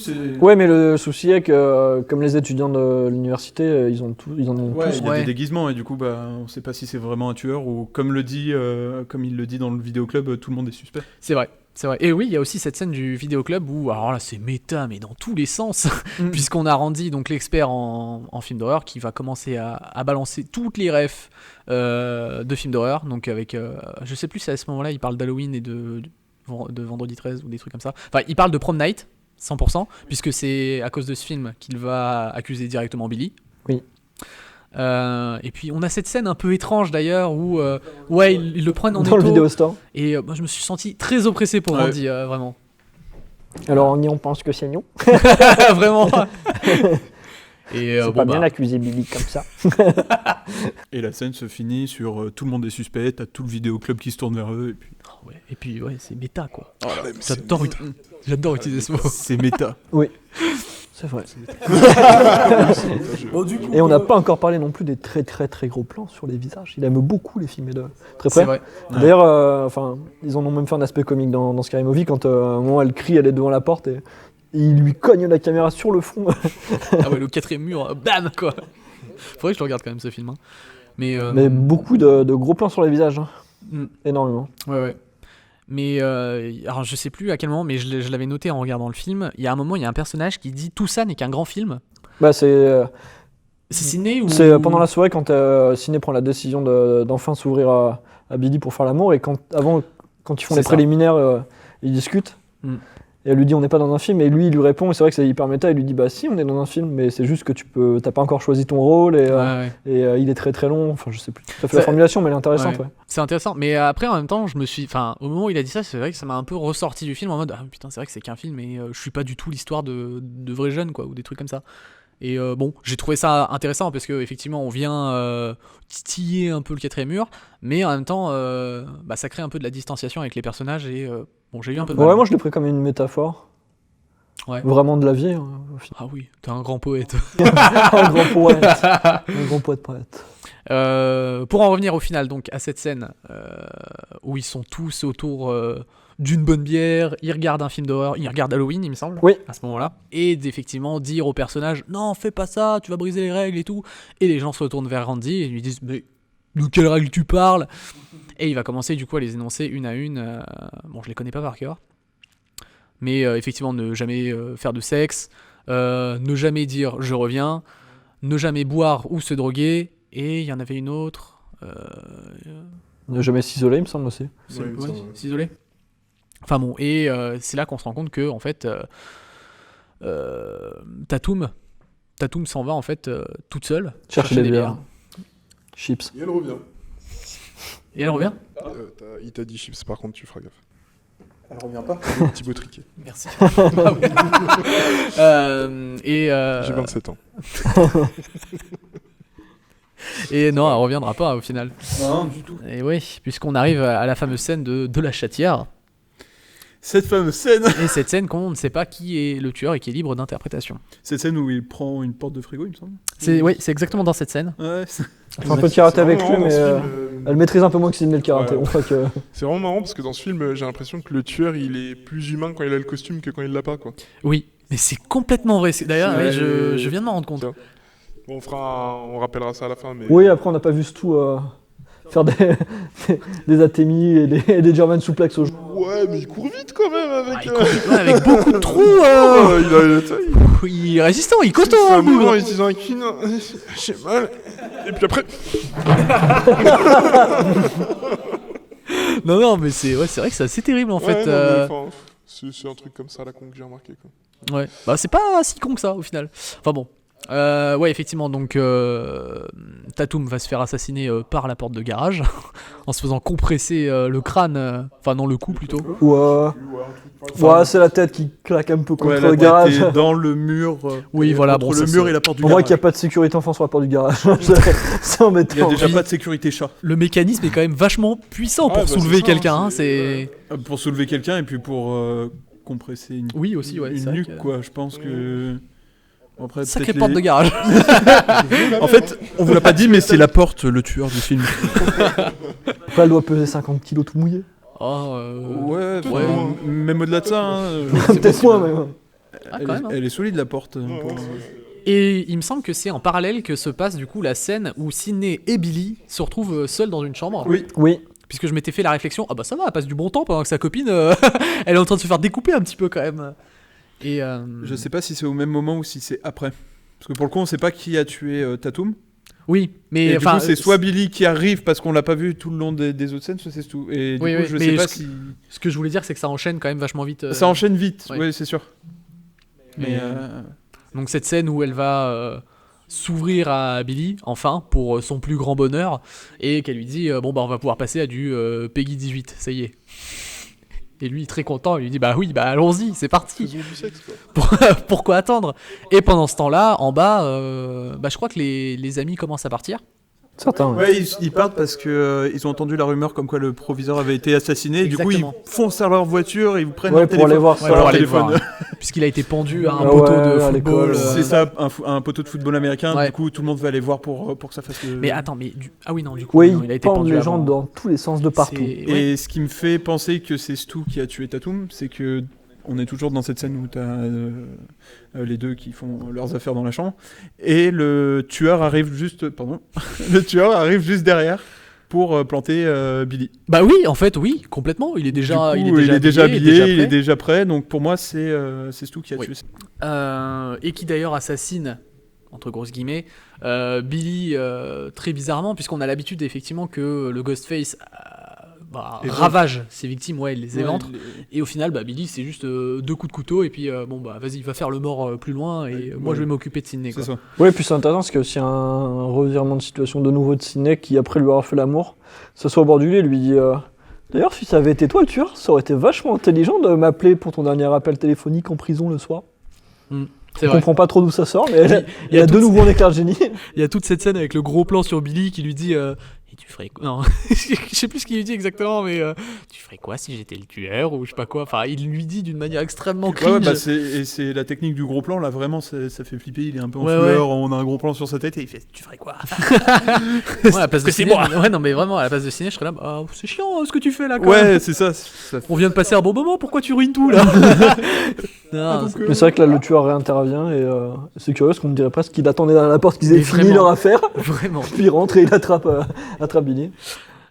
Ouais, mais le souci est que, comme les étudiants de l'université, ils en ont Ouais, tous. il y a Ouais. des déguisements et du coup, on sait pas si c'est vraiment un tueur ou comme il le dit dans le vidéoclub, tout le monde est suspect. C'est vrai. C'est vrai. Et oui, il y a aussi cette scène du vidéoclub où, alors là, c'est méta, mais dans tous les sens, puisqu'on a Randy, donc l'expert en film d'horreur, qui va commencer à balancer toutes les refs de films d'horreur. Donc avec, je sais plus si à ce moment-là, il parle d'Halloween et de Vendredi 13 ou des trucs comme ça. Enfin, il parle de Prom Night, 100%, puisque c'est à cause de ce film qu'il va accuser directement Billy. Oui. Et puis on a cette scène un peu étrange d'ailleurs où ouais ils le prennent en Dans le étau. vidéo store. Et moi je me suis senti très oppressé pour Ouais. Randy, vraiment. Alors on pense que c'est non. Vraiment. Et C'est pas bien d'accuser Billy comme ça. Et la scène se finit sur tout le monde est suspect, t'as tout le vidéoclub qui se tourne vers eux et puis Et puis ouais, c'est méta quoi. Ouais, mais c'est- J'adore utiliser ce mot. c'est méta. C'est vrai. Bon, du coup, Et on n'a pas encore parlé non plus des très très très gros plans sur les visages. Il aime beaucoup les films de très c'est près. vrai. D'ailleurs, ils en ont même fait un aspect comique dans Scary Movie quand à un moment elle crie, elle est devant la porte et il lui cogne la caméra sur le front. Ah ouais, le quatrième mur, bam quoi. Faudrait que je le regarde quand même ce film. Hein. Mais Mais beaucoup de gros plans sur les visages. Hein. Mm. Énormément. ouais. Mais alors je sais plus à quel moment, mais je l'avais noté en regardant le film. Il y a un moment, il y a un personnage qui dit tout ça n'est qu'un grand film. Bah, c'est Sidney ou pendant la soirée quand Sidney prend la décision d'enfin s'ouvrir à Billy pour faire l'amour et quand ils font C'est les ça. préliminaires, ils discutent. Mm. Et elle lui dit on n'est pas dans un film et lui il lui répond et c'est vrai que c'est hyper méta, il lui dit bah si on est dans un film mais c'est juste que t'as pas encore choisi ton rôle et, Ouais. il est très très long, enfin je sais plus tout à fait Ça- la formulation mais elle est intéressante. Ouais. Ouais. C'est intéressant, mais après en même temps, au moment où il a dit ça, c'est vrai que ça m'a un peu ressorti du film en mode ah putain, c'est vrai que c'est qu'un film et je suis pas du tout l'histoire de vrais jeunes quoi ou des trucs comme ça. Et bon, j'ai trouvé ça intéressant parce que effectivement, on vient titiller un peu le quatrième mur, mais en même temps, ça crée un peu de la distanciation avec les personnages et bon, j'ai eu un peu de mal. Ouais, moi je l'ai pris comme une métaphore. Ouais. Vraiment de la vie. Hein, au final. Ah oui, t'es un grand poète. Un grand poète. Un grand poète. Pour en revenir au final, donc à cette scène où ils sont tous autour d'une bonne bière, ils regardent un film d'horreur, ils regardent Halloween, il me semble, Oui. à ce moment-là, et d'effectivement dire au personnage non, fais pas ça, tu vas briser les règles et tout. Et les gens se retournent vers Randy et lui disent mais de quelles règles tu parles? Et il va commencer du coup à les énoncer une à une. Bon, je les connais pas par cœur. mais effectivement ne jamais faire de sexe, ne jamais dire je reviens, ne jamais boire ou se droguer, et il y en avait une autre. Ne jamais s'isoler, il me semble aussi. Ouais, il me semble, ouais. S'isoler. Enfin bon, et c'est là qu'on se rend compte que en fait, Tatum s'en va en fait toute seule Chercher des bières. Chips. Et elle revient. Et elle revient. Il t'a dit chips, par contre, tu feras gaffe. Elle revient pas. Thibaut Triquet. Merci. Ah oui. J'ai 27 ans. Et non, elle reviendra pas au final. Non, du tout. Et oui, puisqu'on arrive à la fameuse scène de la chatière. Cette fameuse scène. Et cette scène qu'on ne sait pas qui est le tueur et qui est libre d'interprétation. Cette scène où il prend une porte de frigo, il me semble. Oui, c'est exactement dans cette scène. Ouais. Elle fait un peu de karaté avec lui, vraiment mais dans ce film, elle maîtrise un peu moins que Sidney le karaté. Ouais. On voit que... C'est vraiment marrant parce que dans ce film, j'ai l'impression que le tueur, il est plus humain quand il a le costume que quand il l'a pas, quoi. Oui, mais c'est complètement vrai. D'ailleurs, Ouais, oui, je viens de m'en rendre compte. Tiens. Bon, on rappellera ça à la fin, mais... Oui, après on n'a pas vu tout faire des atémies et des German suplex au jeu. Ouais, mais il court vite quand même avec... Ouais, avec beaucoup de trous. Il est résistant, il est costaud. C'est hein, un moment, bougre. il dit un quinoa, j'ai mal. Et puis après... Non, mais c'est vrai que c'est assez terrible en fait. Ouais, non, mais, enfin, c'est un truc comme ça, là, que j'ai remarqué, quoi. Ouais, bah c'est pas si con que ça au final. Enfin bon. Ouais, effectivement, donc Tatum va se faire assassiner par la porte de garage en se faisant compresser le crâne, enfin non, le cou plutôt. Ouais, c'est la tête qui claque un peu contre la le garage. tête est dans le mur. Oui, voilà, Entre bon, le ça, mur c'est- et la porte du On voit garage. qu'il n'y a pas de sécurité enfant sur la porte du garage. C'est embêtant. Il y a déjà Oui. pas de sécurité chat. Le mécanisme est quand même vachement puissant pour Ah, bah, soulever c'est ça, quelqu'un. hein, Hein, c'est... Pour soulever quelqu'un et puis pour compresser une, Oui, aussi, ouais. c'est une vrai nuque, que- quoi. Je pense que. Bon, après, Sacrée peut-être porte les- de garage. En fait, on vous l'a pas dit, mais c'est la porte, le tueur du film. Après, elle doit peser 50 kilos tout mouillé. Oh, Ouais, Peut-être enfin, moins. même au-delà de ça. hein, Peut-être moins, même. Ah, elle, quand même, hein. elle est solide, la porte. Ouais, pour- ouais, Et il me semble que c'est en parallèle que se passe du coup la scène où Sidney et Billy se retrouvent seuls dans une chambre. Oui. Oui. Puisque je m'étais fait la réflexion, ah bah ça va, elle passe du bon temps pendant que sa copine, elle est en train de se faire découper un petit peu quand même. Et Je sais pas si c'est au même moment ou si c'est après. Parce que pour le coup, on sait pas qui a tué Tatum. oui, mais Et du enfin, coup, c'est soit Billy qui arrive parce qu'on l'a pas vu tout le long des autres scènes, soit c'est tout. Et du Oui, coup, oui, je mais sais pas ce- si. ce que je voulais dire, c'est que ça enchaîne quand même vachement vite. Ça enchaîne vite, ouais. oui, c'est sûr. Mais, Mais. Donc cette scène où elle va s'ouvrir à Billy, enfin, pour son plus grand bonheur, et qu'elle lui dit, bon bah on va pouvoir passer à du Peggy 18, ça y est. Et lui, très content, il lui dit, bah oui, bah allons-y, c'est parti. Faisons du sexe, quoi. Pourquoi attendre? Et pendant ce temps-là, en bas, bah, je crois que les amis commencent à partir. Certains. Ouais. Ouais, ils partent parce que ils ont entendu la rumeur comme quoi le proviseur avait été assassiné. Et du coup, Exactement. ils foncent à leur voiture et ils prennent Ouais, leur pour téléphone. aller voir Ouais, ça. pour leur aller téléphone. voir, puisqu'il a été pendu à un Ah poteau ouais, de à football. l'école, C'est ça, un poteau de football américain. Ouais. Du coup, tout le monde va aller voir pour que ça fasse le. Mais attends, ah oui, non, du coup, Oui, non, il a ils été pendent pendu les avant. gens dans tous les sens de partout. C'est- Et ouais. ce qui me fait penser que c'est Stu qui a tué Tatum, c'est que on est toujours dans cette scène où t'as les deux qui font leurs affaires dans la chambre et le tueur arrive juste, le tueur arrive juste derrière pour planter Billy. Bah oui, en fait, oui, complètement. Il est déjà, Du coup, il est déjà habillé, il est prêt. déjà prêt. Donc pour moi, c'est Stu qui a Oui. tué. Et qui d'ailleurs assassine, entre grosses guillemets, Billy très bizarrement, puisqu'on a l'habitude effectivement que le Ghostface Éventre. ravage ses victimes, ouais, il les Ouais, éventre. il est- Et au final, bah, Billy, c'est juste 2 coups de couteau, et puis bon, bah vas-y, va faire le mort plus loin, et Ouais, moi ouais. je vais m'occuper de Sidney. C'est Quoi. ça. Oui, puis c'est intéressant parce qu'il y a aussi un revirement de situation de nouveau de Sidney qui, après lui avoir fait l'amour, s'assoit au bord du lit et lui dit D'ailleurs, si ça avait été toi le tueur, ça aurait été vachement intelligent de m'appeler pour ton dernier appel téléphonique en prison le soir. C'est Je vrai. comprends pas trop d'où ça sort, mais il y a de toute- nouveau un écart de génie. Il y a toute cette scène avec le gros plan sur Billy qui lui dit et tu ferais quoi? Non, je sais plus ce qu'il lui dit exactement, mais tu ferais quoi si j'étais le tueur ou je sais pas quoi. Enfin, il lui dit d'une manière extrêmement Ouais, cringe. bah c'est la technique du gros plan là, vraiment, ça fait flipper. Il est un peu en Ouais, sueur, on a un gros plan sur sa tête et il fait tu ferais quoi? Ouais, à la place de c'est ciné, moi. ouais, non, mais vraiment, à la place de ciné, je serais là, bah, c'est chiant ce que tu fais là. Quand Ouais, même. c'est ça. On vient de passer un bon moment, pourquoi tu ruines tout là? Non, c'est- Mais c'est vrai que là, le tueur réintervient et c'est curieux parce qu'on me dirait presque qu'il attendait derrière la porte qu'ils aient Mais fini vraiment. leur affaire. vraiment. Puis il rentre et il attrape Billy.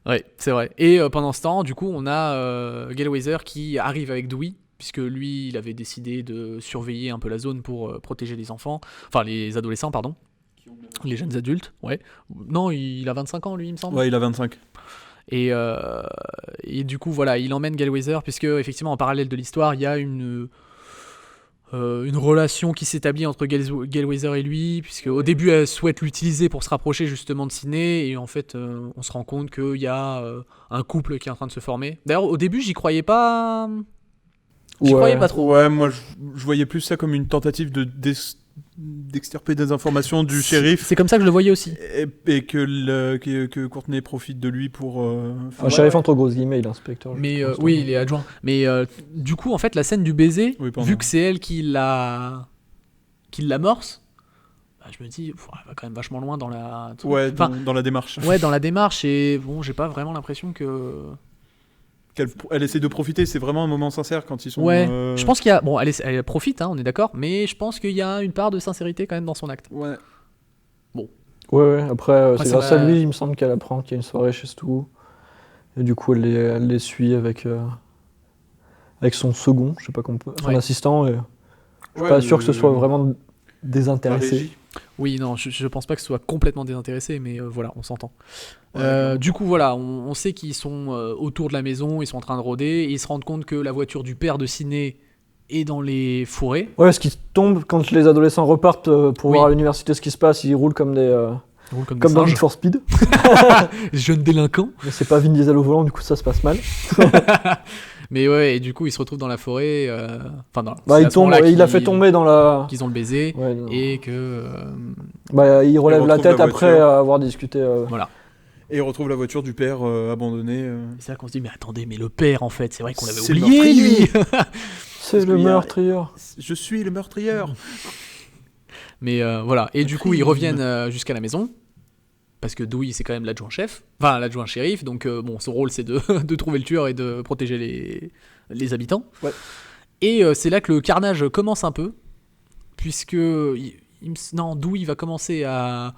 Ouais, c'est vrai. Et pendant ce temps, du coup, on a Gallowayzer qui arrive avec Dewey, puisque lui, il avait décidé de surveiller un peu la zone pour protéger les enfants, enfin les adolescents, pardon, les jeunes adultes, ouais. Non, il a 25 ans, lui, il me semble. Ouais, il a 25. Et du coup, voilà, il emmène Gallwether, puisque, effectivement, en parallèle de l'histoire, il y a une relation qui s'établit entre Gallwether et lui, puisque au début, elle souhaite l'utiliser pour se rapprocher justement de Sidney, et en fait, on se rend compte qu'il y a un couple qui est en train de se former. D'ailleurs, au début, j'y croyais pas. J'y croyais pas trop. Ouais, moi je voyais plus ça comme une tentative d'extirper des informations du shérif C'est comme ça que je le voyais aussi. et que Courtney profite de lui pour. Un shérif entre grosses guillemets, il est inspecteur. Mais oui, il est adjoint. Mais du coup, en fait, la scène du baiser, Oui, pardon. vu que c'est elle qui l'amorce, bah, je me dis, elle va quand même vachement loin dans la. Ouais, Enfin, dans la démarche. ouais, dans la démarche. Et bon, j'ai pas vraiment l'impression que. Elle essaie de profiter, c'est vraiment un moment sincère quand ils sont. Ouais, je pense qu'il y a. Bon, elle profite, hein, on est d'accord, mais je pense qu'il y a une part de sincérité quand même dans son acte. Ouais. Ouais, après, Après, c'est ça grâce va- à lui, il me semble qu'elle apprend qu'il y a une soirée chez Stu. Et du coup, elle les suit avec son second, je sais pas comment son Ouais. assistant. Et je suis pas sûr que ce soit vraiment désintéressé. Oui, non, je pense pas que ce soit complètement désintéressé, mais voilà, on s'entend. Ouais, Du coup, voilà, on sait qu'ils sont autour de la maison, ils sont en train de rôder, et ils se rendent compte que la voiture du père de Sidney est dans les fourrés. Ouais, ce qui tombe quand les adolescents repartent pour Oui. voir à l'université ce qui se passe, ils roulent comme Ils roulent comme comme des dans singes. Need for Speed. Jeunes délinquants. Mais c'est pas Vin Diesel au volant, du coup ça se passe mal. Mais ouais, et du coup, ils se retrouvent dans la forêt. Enfin, Bah, c'est il à ce moment-là tombe, il a qu'ils- fait tomber dans la. qu'ils ont le baiser, Ouais, non. et que. Bah, il relève la retrouve tête la après voiture. avoir discuté. Voilà. Et il retrouve la voiture du père abandonnée. Et c'est là qu'on se dit, mais attendez, mais le père, en fait, c'est vrai qu'on l'avait C'est le oublié, lui. meurtrier. C'est Parce le qu'il y a- meurtrier. Je suis le meurtrier. Mais voilà, et du coup, ils crime. reviennent jusqu'à la maison. Parce que Dewey, c'est quand même l'adjoint-chef. Enfin, l'adjoint-shérif. Donc, bon, son rôle, c'est de trouver le tueur et de protéger les habitants. Ouais. Et c'est là que le carnage commence un peu. Puisque. Dewey va commencer à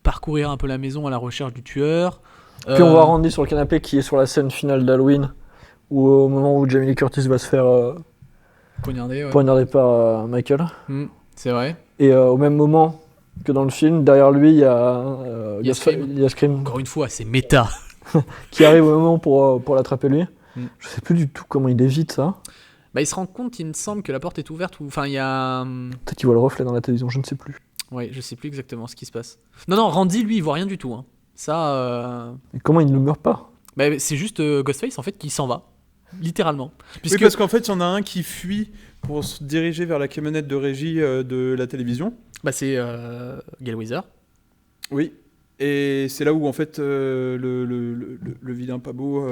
parcourir un peu la maison à la recherche du tueur. Puis on voit Randy sur le canapé qui est sur la scène finale d'Halloween, où au moment où Jamie Lee Curtis va se faire Poignardé, ouais. poignarder par Michael. C'est vrai. Et au même moment que dans le film, derrière lui, il y a Scream. il y a Scream Encore une fois, c'est méta. qui arrive au moment pour l'attraper lui. Mm. Je sais plus du tout comment il évite ça. Bah, il se rend compte, il me semble, que la porte est ouverte. Enfin, il y a. Peut-être qu'il voit le reflet dans la télévision, je ne sais plus. Ouais, je sais plus exactement ce qui se passe. Non, Randy, lui, il voit rien du tout. Hein. Ça. Et comment il ne meurt pas? Bah, c'est juste Ghostface, en fait, qui s'en va. Littéralement. Oui, Puisque. parce qu'en fait, il y en a un qui fuit pour se diriger vers la camionnette de régie de la télévision. Bah, c'est Gallwether. Oui. Et c'est là où, en fait, le vilain pas beau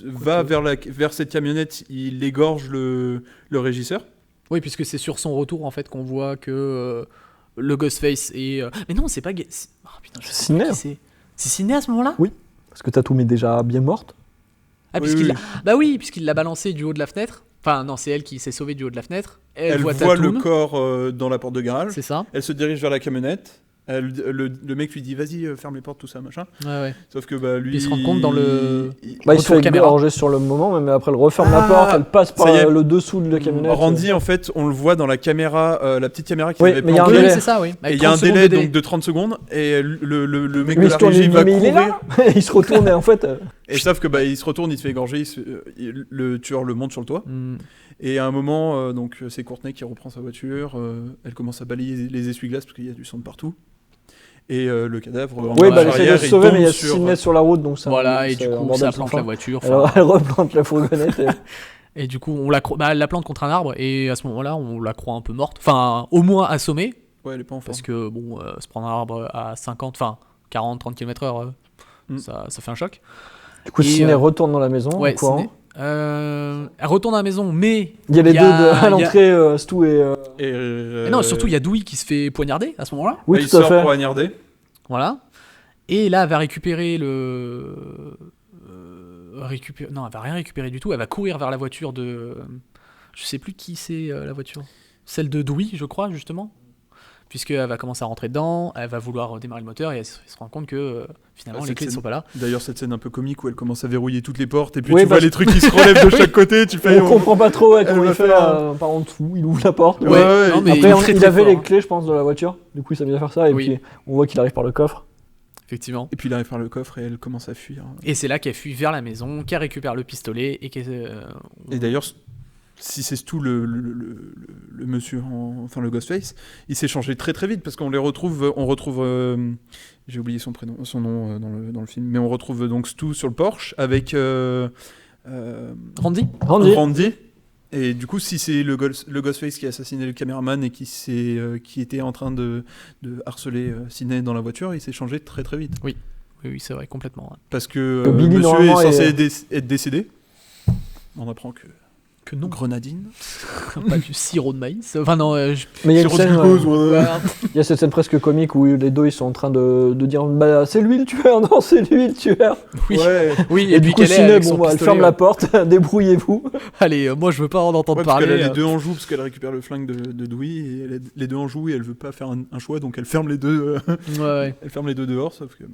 va vers cette camionnette, il égorge le régisseur. Oui, puisque c'est sur son retour, en fait, qu'on voit que le Ghostface est. Mais non, c'est pas. Oh, putain, je sais Sidney. pas qui c'est. C'est Sidney à ce moment-là Oui. Parce que Tatum est déjà bien morte. Ah, Oui, puisqu'il oui. l'a. Bah oui, puisqu'il l'a balancé du haut de la fenêtre. Enfin, non, c'est elle qui s'est sauvée du haut de la fenêtre. Elle voit voit le Tatum. corps dans la porte de garage. C'est ça. Elle se dirige vers la camionnette. Le mec lui dit vas-y, ferme les portes, tout ça, machin. Ouais. Sauf que bah, lui. Il se rend compte dans le- Bah, il se Retour fait caméra. égorger sur le moment, mais après elle referme la Ah, porte, elle passe par ça y est. le dessous de la camionnette. Randy, en fait, on le voit dans la caméra, la petite caméra qui Oui, avait mais il y a un planqué. délai. c'est ça, oui. Et Avec il y a un 30 secondes délai de donc, de 30 secondes et le mec Mais de il la se tourne, régie va mais il est courir. là. Il se retourne et en fait. Et sauf que bah, il se retourne, il se fait égorger, le tueur le monte sur le toit. Hmm. Et à un moment, donc c'est Courtney qui reprend sa voiture, elle commence à balayer les essuie-glaces parce qu'il y a du sang de partout. Et le cadavre en Oui, marche bah elle essaie de arrière, se sauver, tombe mais il y a sur- Sidney sur la route, donc ça. Voilà, et c'est du un coup, bordel ça sans plante fin. la voiture. Alors enfin, elle replante la fourgonnette. Et du coup, elle la plante contre un arbre. Et à ce moment-là, on la croit un peu morte. Enfin, au moins assommée. Ouais, elle est pas en forme. Parce que, bon, se prendre un arbre à 50, enfin, 40, 30 km/h, ça fait un choc. Du coup, Et, Sidney retourne dans la maison Ouais, en courant. Sidney. Elle retourne à la maison, mais. Il y a les deux à il y a- l'entrée, Stu et. Et, Et non, surtout, il y a Dewey qui se fait poignarder à ce moment-là. Oui, il tout à sort fait. pour poignarder. Voilà. Et là, elle va récupérer non, elle va rien récupérer du tout. Elle va courir vers la voiture de. Je sais plus qui c'est la voiture. Celle de Dewey, je crois, justement. puisqu'elle va commencer à rentrer dedans, elle va vouloir démarrer le moteur et elle se rend compte que finalement les cette clés ne scène- sont pas là. D'ailleurs, cette scène un peu comique où elle commence à verrouiller toutes les portes et puis Oui, tu vois parce- les trucs qui se relèvent de chaque côté. Tu fais. On comprend pas trop comment va il fait faire par en dessous, il ouvre la porte. Ouais, ouais, non, mais Après, il est très, il très avait fort, les hein. clés, je pense, de la voiture. Du coup, il s'est mis à faire ça. Et Oui. puis, on voit qu'il arrive par le coffre. Effectivement. Et puis il arrive par le coffre et elle commence à fuir. Et c'est là qu'elle fuit vers la maison, qu'elle récupère le pistolet et qu'elle. Et d'ailleurs, si c'est tout le monsieur, enfin le Ghostface, il s'est changé très très vite parce qu'on retrouve, j'ai oublié son nom dans le film, mais on retrouve donc Stu sur le Porsche avec Randy Randy. Et du coup, si c'est le Ghostface qui a assassiné le caméraman et qui était en train de harceler Sidney dans la voiture, il s'est changé très très vite. Oui, c'est vrai, complètement. Parce que Que Billy, monsieur est normalement, censé est- être décédé. On apprend que non. grenadine. Pas du sirop de maïs. Enfin, non, Mais il y a une Sirop de scène, glucose, ouais. il y a cette scène presque comique où les deux ils sont en train de dire bah, c'est lui le tueur, non, c'est lui le tueur. Oui. Ouais. Oui, Et, du puis coup, qu'elle est Sidney, avec bon, son bah, elle pistolet, ferme la porte, débrouillez-vous. Allez, moi je veux pas en entendre Ouais, parce qu'elle parler. a les deux en joue parce qu'elle récupère le flingue de Dewey et elle a les deux en joue et elle veut pas faire un choix donc elle ferme les deux Ouais. elle ferme les deux dehors sauf que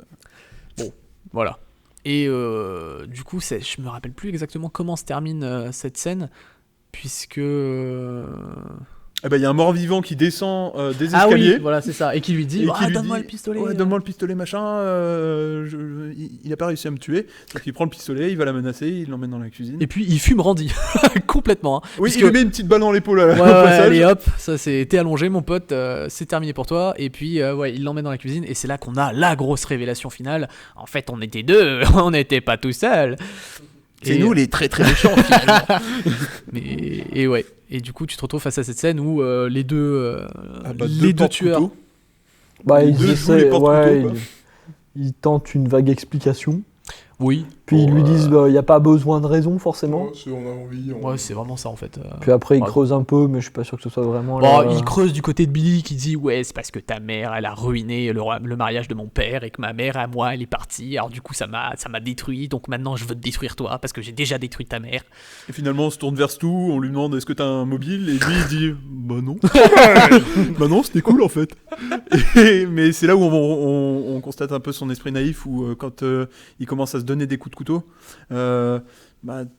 Voilà. Et du coup, je me rappelle plus exactement comment se termine cette scène, puisque... il y a un mort-vivant qui descend des Ah escaliers oui, voilà, c'est ça. Et qui lui dit, et qui lui donne-moi dit, le pistolet. ouais, donne-moi le pistolet machin il a pas réussi à me tuer donc il prend le pistolet, il va la menacer, il l'emmène dans la cuisine Et puis il fume Randy, complètement. Hein. oui, Puisque- il lui met une petite balle dans l'épaule à la Ouais, au ouais, passage. allez hop, ça c'est t'es allongé mon pote, c'est terminé pour toi. Et puis ouais, il l'emmène dans la cuisine et c'est là qu'on a la grosse révélation finale. En fait, on était deux, on n'était pas tout seul. C'est Et- nous les très très méchants finalement. Et ouais. Et du coup, tu te retrouves face à cette scène où les deux Deux tueurs. porte-couteaux. Bah, Les ils deux jouent les essaient, porte-couteaux, ouais, quoi. ils tentent une vague explication. Oui. Puis ils Bon, lui disent il n'y a pas besoin de raison forcément. Ouais, si on a envie. Ouais, c'est vraiment ça en fait. Puis après, ils Ouais. creusent un peu, mais je suis pas sûr que ce soit vraiment. Bon, là, il creuse du côté de Billy qui dit ouais, c'est parce que ta mère elle a ruiné le mariage de mon père et que ma mère à moi elle est partie. Alors du coup ça m'a détruit. Donc maintenant je veux te détruire toi parce que j'ai déjà détruit ta mère. Et finalement, on se tourne vers Stu, on lui demande est-ce que t'as un mobile et lui il dit bah non. Bah non, c'était cool en fait. Mais c'est là où on constate un peu son esprit naïf où quand il commence à se donner des coups de couteau,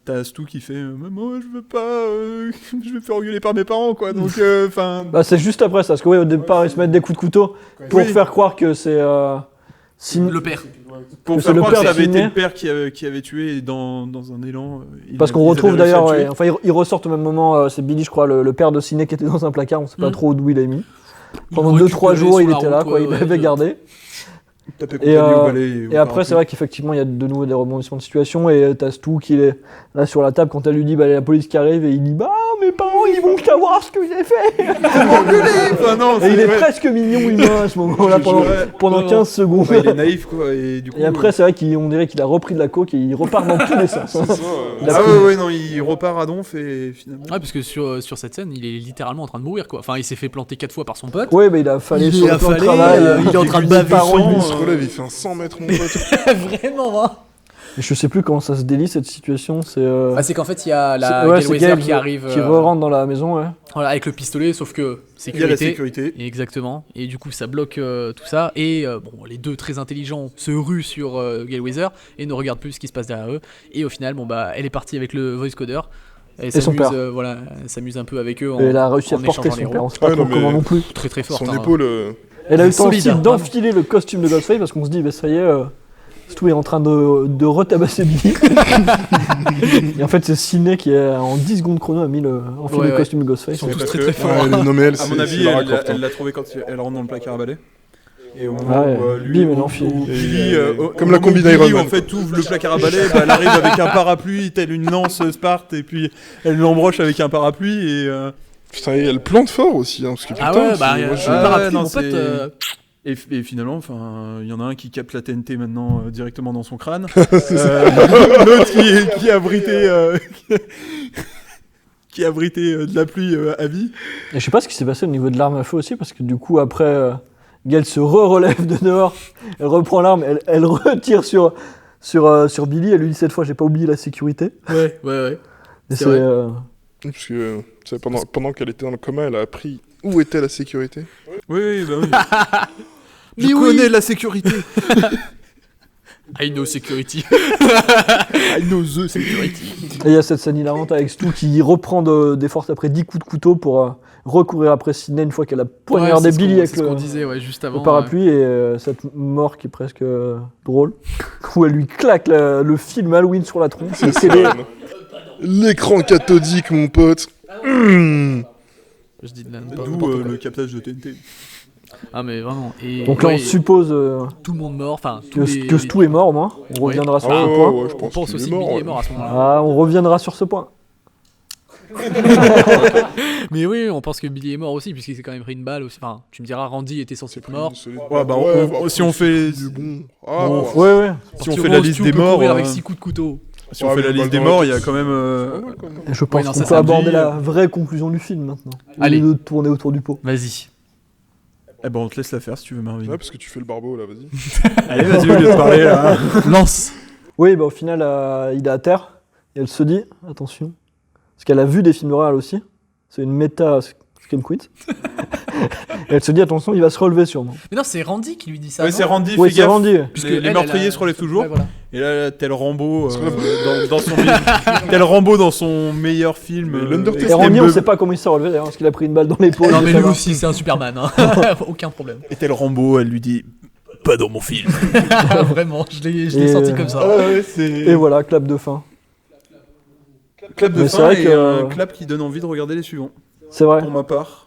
t'as Stu qui fait maman je veux pas, je vais me faire engueuler par mes parents quoi. Donc enfin. Bah, c'est juste après ça, parce que oui, au départ, ils se mettent des coups de couteau pour Oui. faire croire que c'est. Le père. Pour que faire c'est le croire que père ça avait été Sidney. le père qui avait tué et dans un élan. Parce qu'on ils retrouve avaient réussi à d'ailleurs, le tuer. ouais, enfin, ils ressortent au même moment, c'est Billy, je crois, le père de Sidney qui était dans un placard, on sait pas Mm. trop d'où il l'a mis. Il Pendant le 2-3 récupérait jours, sur il la était là, route, quoi, il ouais, l'avait je- gardé. Taper Et, compagnie au balai Et après, c'est vrai qu'effectivement, il y a de nouveau des rebondissements de situation, et t'as Stu qui est là sur la table quand elle lui dit, bah, la police qui arrive, et il dit, bah, mes parents, ils vont savoir ce que j'ai fait. Enfin, non, Et il est ouais. presque mignon humain à ce moment-là, pendant Ouais. 15 secondes. Ouais, il est naïf quoi et du coup. Et après, c'est vrai qu'on dirait qu'il a repris de la coke et il repart dans tous les sens. C'est ça, Il a Ah pris- ouais, non, il repart à donf et finalement. Ouais, parce que sur cette scène, il est littéralement en train de mourir quoi. Enfin, il s'est fait planter 4 fois par son pote. Ouais, mais il a fallu Il sur est le plan de affalé, travail. il est en train de des baver parents, sang, lui. il se relève, il fait un 100 mètres mon pote. Vraiment, hein. Et je sais plus comment ça se délie cette situation. C'est Ah, c'est qu'en fait, il y a la c'est- ouais, c'est Gallweiser Gabe qui arrive qui re-rentre dans la maison. Ouais. voilà, avec le pistolet, sauf que Il y a la sécurité. sécurité. Exactement. Et du coup, ça bloque tout ça. Et bon, les deux très intelligents se ruent sur Gallweiser et ne regardent plus ce qui se passe derrière eux. Et au final, bon bah, elle est partie avec le voice coder. Elle son s'amuse, père. voilà, elle s'amuse un peu avec eux. Et elle a réussi à en porter échangeant les son père. On rôles. sait pas Ouais, trop non, mais- comment non plus. Très très forte. Son hein. épaule. Elle a eu le temps solide, aussi hein, d'enfiler le costume de Ghostface parce qu'on se dit, bah, ça y est, Stu est en train de retabasser Billy. Et en fait, c'est Sidney qui, en 10 secondes chrono, a mis enfilé Ouais, le ouais. costume de Ghostface. Ils sont Ouais, tous parce très, que- très forts. ouais, non, mais elle, À mon c'est avis, Lara elle Croft, hein. l'a trouvé quand elle rentre dans le placard à balai. Et au moment Ouais, où lui, bim, elle enfile. où Billy, Comme la combi Billy, d'Iron Man. en fait, ouvre le placard à balai, bah, elle arrive avec un parapluie, telle une lance Sparte, et puis elle l'embroche avec un parapluie et. Putain, et elle plante fort aussi, hein, parce que putain, Ah ouais, bah, moi, je je- Ah parapluie, ouais, non, mon pote. Et finalement, enfin, il y en a un qui capte la TNT maintenant directement dans son crâne. L'autre qui est abrité, qui est abrité de la pluie à vie. Et je sais pas ce qui s'est passé au niveau de l'arme à feu aussi, parce que du coup, après, Gale se relève de dehors, elle reprend l'arme, elle retire sur Billy, elle lui dit cette fois, j'ai pas oublié la sécurité. Ouais. Et C'est vrai. Parce que tu sais, pendant qu'elle était dans le coma, elle a appris Où était la sécurité? Oui, bah oui. Mais Je oui. connais la sécurité. I know security. I know the sécurité. Et il y a cette scène hilarante avec Stu qui reprend des forces après 10 coups de couteau pour recourir après Sidney une fois qu'elle a poignardé Billy avec c'est ce qu'on disait juste avant. le parapluie. Et cette mort qui est presque drôle, où elle lui claque le film Halloween sur la tronche. C'est L'écran cathodique, mon pote. Je dis de la D'où le captage de TNT. Ah mais vraiment. Et Donc là, ouais, on suppose tout le monde mort. Enfin, que Stu est mort au moins. On reviendra sur Ah ce ouais, point. ouais, je On pense pense qu'il aussi est que mort. Billy est mort à ce moment-là. Ah, on reviendra sur ce point. Mais oui, on pense que Billy est mort aussi, puisqu'il s'est quand même pris une balle aussi. Enfin, tu me diras, Randy était censé être mort. Ouais, bah, si on fait, Bon. Ah, Bon, ouais. Ouais. si on fait la liste des morts, avec 6 coups de couteau. si on fait la liste des morts, il y a quand même. Et je pense non, qu'on ça, peut ça aborder dit, la vraie conclusion du film maintenant. Allez. Au lieu de tourner autour du pot. Vas-y. Eh ben, on te laisse la faire si tu veux, Marvin. Ouais, parce que tu fais le barbeau, là, vas-y. Allez, vas-y, au lieu de parler là. Lance. Oui, bah au final, il est à terre. Et elle se dit, attention, parce qu'elle a vu des films d'horreur elle aussi. C'est une méta scream quit. Et elle se dit, attention, il va se relever sûrement. Mais non, c'est Randy qui lui dit ça. Ouais, non c'est Randy, Oui, fais c'est gaffe. Randy. Puisque Les elle, meurtriers elle a- se relèvent toujours. Ouais, voilà. Et là, tel Rambo dans son tel Rambo dans son meilleur film. Mais l'Undertaker. Et Randy, on sait pas comment il s'est relevé d'ailleurs, parce qu'il a pris une balle dans l'épaule. Non, mais lui Ça va. aussi, c'est un Superman. Hein. Aucun problème. Et tel Rambo, elle lui dit pas dans mon film. Vraiment, je l'ai Et- senti comme ça. ouais, c'est. Et voilà, clap de fin. Clap de Mais c'est fin vrai et que- un clap qui donne envie de regarder les suivants. C'est vrai. Pour ma part.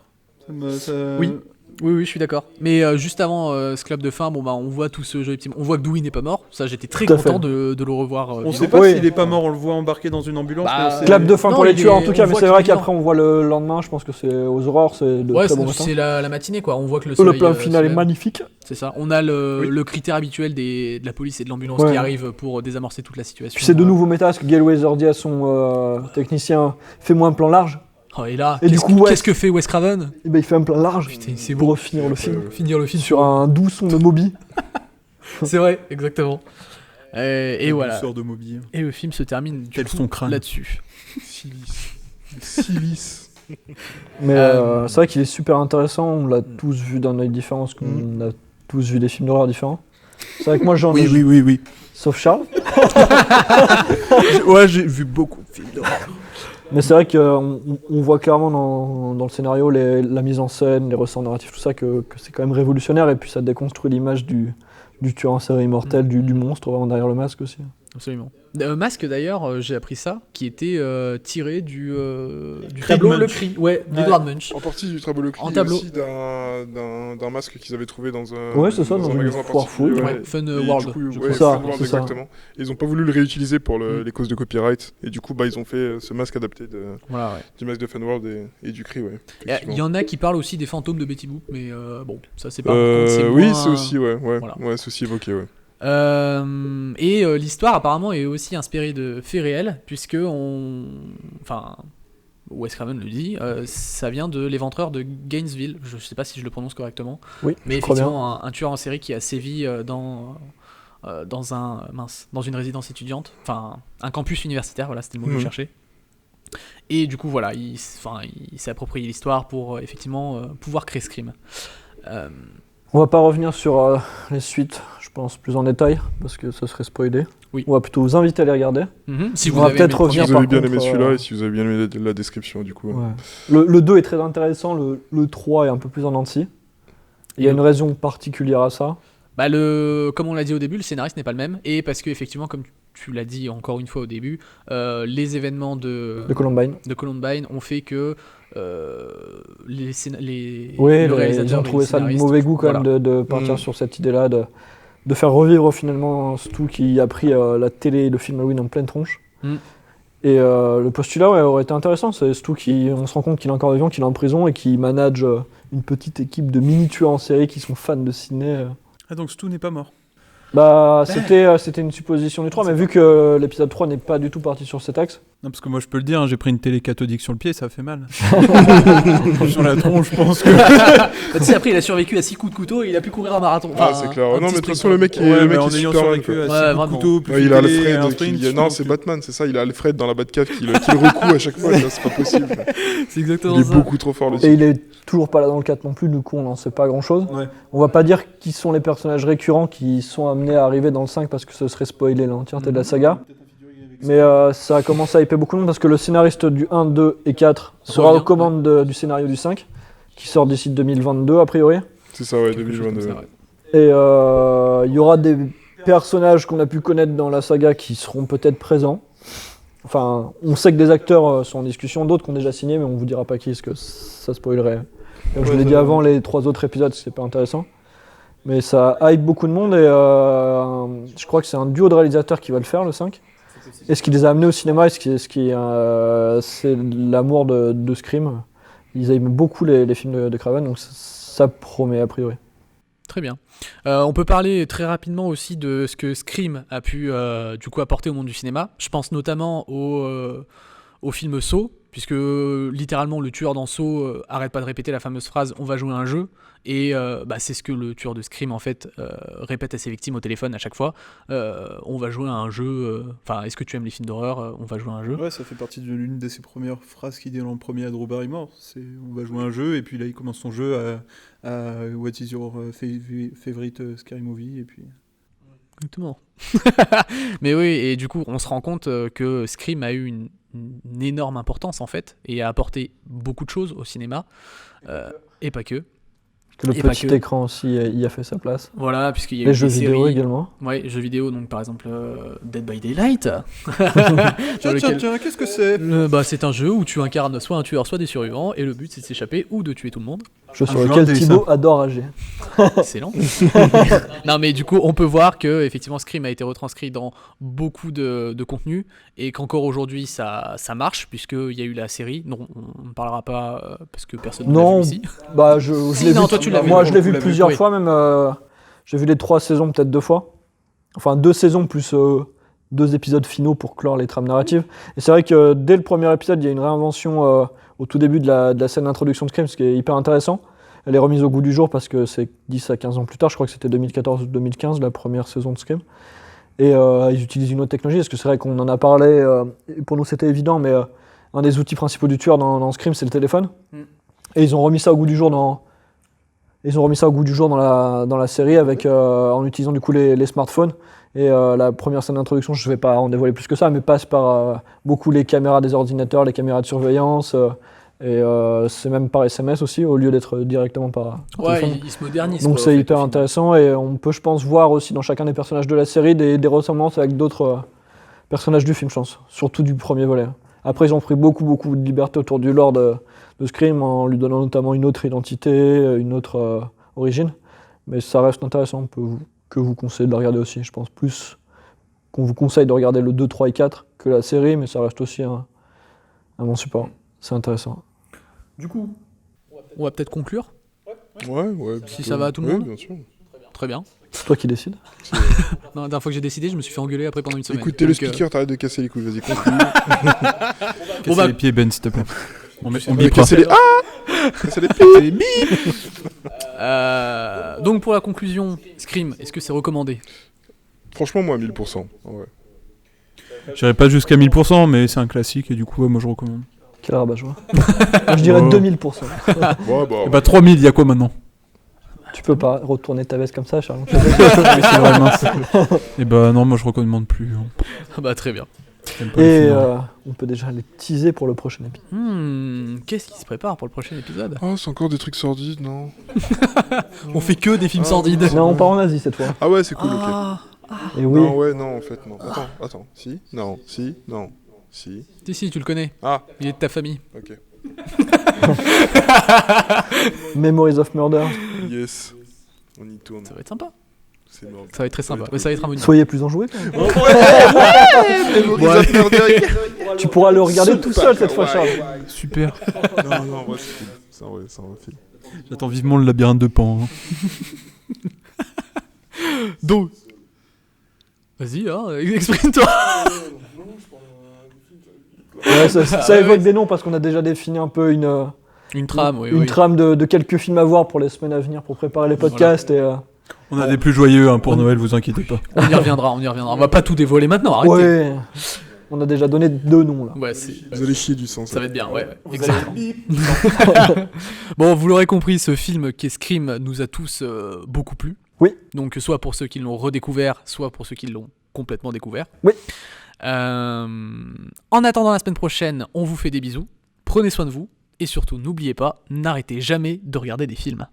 Oui. Oui, je suis d'accord. Mais juste avant ce clap de fin, bon bah on voit tout ce joli petit. On voit que Dewey n'est pas mort. Ça, j'étais très Tout à content fait. de le revoir. On vivant. sait pas Oui. s'il est pas mort, on le voit embarqué dans une ambulance. Bah, mais on sait- Clap de fin Non, pour les il tueurs en est- tout cas, on mais voit c'est qu'il vrai est vivant. qu'après on voit le lendemain, je pense que c'est aux aurores, c'est de Ouais, très bon matin. c'est la matinée quoi. On voit que le Le soleil. plan final est se lève. magnifique. C'est ça. On a Oui. le critère habituel de la police et de l'ambulance Ouais. qui arrivent pour désamorcer toute la situation. Puis c'est de nouveau méta, parce que Gail Weather dit à son technicien, fais-moi un plan large. Oh, et là, Et du qu'est-ce coup, ouais. qu'est-ce que fait Wes Craven? Et ben il fait un plan large Putain, c'est pour beau. finir le film. Finir le film Sur un doux son de Moby. C'est vrai, exactement. Et voilà. Sort de Moby. Et le film se termine du Tel coup, son crâne. là-dessus. Silice. Mais Euh, c'est vrai qu'il est super intéressant, on l'a tous vu d'un œil différent, parce qu'on a tous vu des films d'horreur différents. C'est vrai que moi j'en ai Oui. sauf Charles. Ouais, j'ai vu beaucoup de films d'horreur. Mais c'est vrai qu'on on voit clairement dans le scénario la mise en scène, les ressorts narratifs, tout ça, que c'est quand même révolutionnaire, et puis ça déconstruit l'image du tueur en série immortel, du monstre vraiment derrière le masque aussi. Absolument. Masque d'ailleurs, j'ai appris ça, qui était tiré du Cri tableau de Le Munch. Cri, ouais, Ouais. d'Edward Munch. En partie du tableau En tableau. aussi d'un masque qu'ils avaient trouvé dans un, Ouais, c'est ça, dans un une magasin foire particulier, fouille. Ouais, Fun Et World. du coup, je ouais, crois. C'est ça, Fun World, c'est ça. exactement. Et ils ont pas voulu le réutiliser pour les causes de copyright. Et du coup, bah, ils ont fait ce masque adapté Voilà, ouais. du masque de Fun World et du cri, ouais. Il y en a qui parlent aussi des fantômes de Betty Boop, mais bon, ça c'est pas. par contre, c'est Oui, moins- c'est aussi, ouais. Voilà. Ouais, c'est aussi évoqué, ouais. Et l'histoire apparemment est aussi inspirée de faits réels, puisque enfin, Wes Craven le dit, ça vient de l'éventreur de Gainesville. Je sais pas si je le prononce correctement, Oui, mais je crois bien. effectivement un tueur en série qui a sévi dans une résidence étudiante, enfin un campus universitaire. Voilà, c'était le mot que je cherchais. Et du coup, voilà, il s'est approprié l'histoire pour effectivement pouvoir créer ce crime. On va pas revenir sur les suites, je pense, plus en détail, parce que ça serait spoilé. Oui. On va plutôt vous inviter à les regarder. Si On vous va avez peut-être aimé le revenir Si premier- vous avez bien par aimé contre, celui-là et si vous avez bien aimé la description, du coup. Ouais. Le 2 est très intéressant, le 3 est un peu plus en dents de scie. Il y a une raison particulière à ça. Bah comme on l'a dit au début, le scénariste n'est pas le même, et parce que effectivement, comme tu l'as dit encore une fois au début, les événements de Columbine. ont fait que Oui, le réalisateur, ils ont et trouvé les ça de scénaristes, mauvais goût quand voilà. même de partir sur cette idée-là, de faire revivre finalement Stu qui a pris la télé et le film Halloween en pleine tronche. Mm. Et le postulat aurait été intéressant, c'est Stu on se rend compte qu'il est encore vivant, qu'il est en prison et qu'il manage une petite équipe de mini-tueurs en série qui sont fans de ciné. Ah, donc Stu n'est pas mort. Bah, c'était une supposition du 3, mais vu que l'épisode 3 n'est pas du tout parti sur cet axe, Non, parce que moi je peux le dire, hein, j'ai pris une télé cathodique sur le pied, ça fait mal. Sur la tronche, je pense que. Bah, tu sais, après, il a survécu à 6 coups de couteau et il a pu courir un marathon. Ah, Enfin, c'est clair. un Non, mais petit de toute sprint, façon, le mec, quoi. le mec en est ayant super survécu quoi. à Ouais, 6 coups de vraiment. couteau, plus Ouais, il une a télé et un Alfred sprint, qui... je Non, pense c'est que- Batman, c'est ça. Il a Alfred dans la Batcave qui le recoue à chaque fois. tu vois, C'est pas possible. C'est exactement Il est ça. beaucoup trop fort, le et type. il est toujours pas là dans le 4 non plus, du coup on n'en sait pas grand chose. Ouais. On va pas dire qui sont les personnages récurrents qui sont amenés à arriver dans le 5 parce que ce serait spoiler l'entièreté de la saga. Mais ça a commencé à hyper beaucoup de monde parce que le scénariste du 1, 2 et 4 sera Revient, aux commandes du scénario du 5, qui sort d'ici 2022 a priori. C'est ça, ouais, Quelque chose comme 2022. ça, ouais. Et il y aura des personnages qu'on a pu connaître dans la saga qui seront peut-être présents. Enfin, on sait que des acteurs sont en discussion, d'autres qui ont déjà signé, mais on vous dira pas qui, parce que ça spoilerait. Comme je vous l'ai dit avant, les 3 autres épisodes, c'est pas intéressant. Mais ça hype beaucoup de monde et je crois que c'est un duo de réalisateurs qui va le faire, le 5. Et ce qui les a amenés au cinéma, et c'est l'amour de Scream. Ils aiment beaucoup les films de Craven, donc ça promet a priori. Très bien. On peut parler très rapidement aussi de ce que Scream a pu du coup apporter au monde du cinéma. Je pense notamment au film Saw, puisque littéralement le tueur dans Saw arrête pas de répéter la fameuse phrase « on va jouer à un jeu ». Et c'est ce que le tueur de Scream en fait répète à ses victimes au téléphone à chaque fois. On va jouer à un jeu. Enfin, est-ce que tu aimes les films d'horreur? On va jouer à un jeu. Ouais, ça fait partie de l'une de ses premières phrases qu'il dit en premier à Drew Barrymore. C'est on va jouer à un jeu, et puis là il commence son jeu à What is your favorite scary movie, et puis. Exactement. Mais oui, et du coup, on se rend compte que Scream a eu une énorme importance en fait et a apporté beaucoup de choses au cinéma et pas que. Que le Et pas petit que. écran aussi y a fait sa place. Voilà, puisqu'il y a eu Les des jeux vidéo séries. également. Ouais, jeux vidéo, donc par exemple Dead by Daylight. Tiens, qu'est-ce que c'est? C'est un jeu où tu incarnes soit un tueur, soit des survivants, et le but c'est de s'échapper ou de tuer tout le monde. Jeu sur jeu lequel indé, Thibaut adore agir. Excellent. Non, mais du coup, on peut voir que effectivement, Scream a été retranscrit dans beaucoup de contenu et qu'encore aujourd'hui, ça marche puisqu'il y a eu la série. Non, on ne parlera pas parce que personne ne l'a Non, vu ici. bah je Si, l'ai non, vu. toi, tu l'as vu, Moi, pour je le l'ai coup, vu l'as vu, plusieurs oui. fois, même. J'ai vu les 3 saisons peut-être 2 fois. Enfin, 2 saisons plus 2 épisodes finaux pour clore les trames narratives. Et c'est vrai que dès le premier épisode, il y a une réinvention au tout début de la scène d'introduction de Scream, ce qui est hyper intéressant. Elle est remise au goût du jour parce que c'est 10 à 15 ans plus tard, je crois que c'était 2014 ou 2015, la première saison de Scream. Et ils utilisent une autre technologie, parce que c'est vrai qu'on en a parlé, et pour nous c'était évident, mais un des outils principaux du tueur dans Scream, c'est le téléphone. Et ils ont remis ça au goût du jour dans la série avec, en utilisant du coup les smartphones. Et la première scène d'introduction, je ne vais pas en dévoiler plus que ça, mais passe par beaucoup les caméras des ordinateurs, les caméras de surveillance. Et c'est même par SMS aussi, au lieu d'être directement par Ouais, téléphone. il se modernise. Donc quoi, c'est en fait, hyper au final. intéressant et on peut, je pense, voir aussi dans chacun des personnages de la série des ressemblances avec d'autres personnages du film, je pense, surtout du premier volet. Après, ils ont pris beaucoup de liberté autour du lore de Scream en lui donnant notamment une autre identité, une autre origine. Mais ça reste intéressant, que vous conseillez de la regarder aussi. Je pense plus qu'on vous conseille de regarder le 2, 3 et 4 que la série, mais ça reste aussi un bon support. C'est intéressant. Du coup. On va peut-être conclure. Ouais. Si ça va à tout le ouais, monde. bien sûr. Très bien. C'est toi qui décides. Non, la dernière fois que j'ai décidé, je me suis fait engueuler après pendant une semaine. Écoutez le Donc, speaker, t'arrêtes de casser les couilles, vas-y, conclue. Bon, bah- les pieds, Ben, s'il te plaît. On On bipera. casser les... Casser les pieds. donc pour la conclusion, Scream, est-ce que c'est recommandé? Franchement, moi, 1000%. Ouais. J'irai pas jusqu'à 1000%, mais c'est un classique, et du coup, ouais, moi je recommande. Quel rabat-joie. Moi, je dirais Oh. 2000%. Ouais, bah, Et bah 3000, il y a quoi maintenant? Tu peux pas retourner ta veste comme ça, Charles. Oui, c'est vrai, mince. Et bah non, moi je recommande plus. hein. Ah bah très bien. J'aime pas les Et films d'horreur. on peut déjà les teaser pour le prochain épisode. Qu'est-ce qui se prépare pour le prochain épisode? Oh, c'est encore des trucs sordides, non? On fait que des films Ah, sordides. Non, on part en Asie cette fois. Ah ouais, c'est cool, ok. Ah, Et oui, Non, ouais, non, en fait, non. Attends. Si? Non. Si? Non. Si? si, tu le connais. Ah, Il est de ta famille. ok. Memories of Murder. Yes. On y tourne. Ça va être sympa. C'est mort. Ça va être très sympa. Ouais, ça va être un bon. Soyez plus enjoués quand même. Tu pourras le regarder tout seul cette fois, Charles. Super. Non, ouais, c'est cool. C'est un vrai film. J'attends vivement le labyrinthe de Pan. hein. Donc, Vas-y, hein, exprime-toi. Ouais, ça évoque des noms parce qu'on a déjà défini un peu Une trame, oui. une trame de quelques films à voir pour les semaines à venir pour préparer les podcasts. On a des plus joyeux pour Noël, vous inquiétez pas. On y reviendra. On va pas tout dévoiler maintenant, arrêtez. Ouais, on a déjà donné 2 noms là. Ouais, Vous allez chier du sang. ça va être bien, ouais. Exactement. Bon, vous l'aurez compris, ce film qui est Scream nous a tous beaucoup plu. Oui. Donc, soit pour ceux qui l'ont redécouvert, soit pour ceux qui l'ont complètement découvert. Oui. En attendant la semaine prochaine, on vous fait des bisous. Prenez soin de vous. Et surtout, n'oubliez pas, n'arrêtez jamais de regarder des films.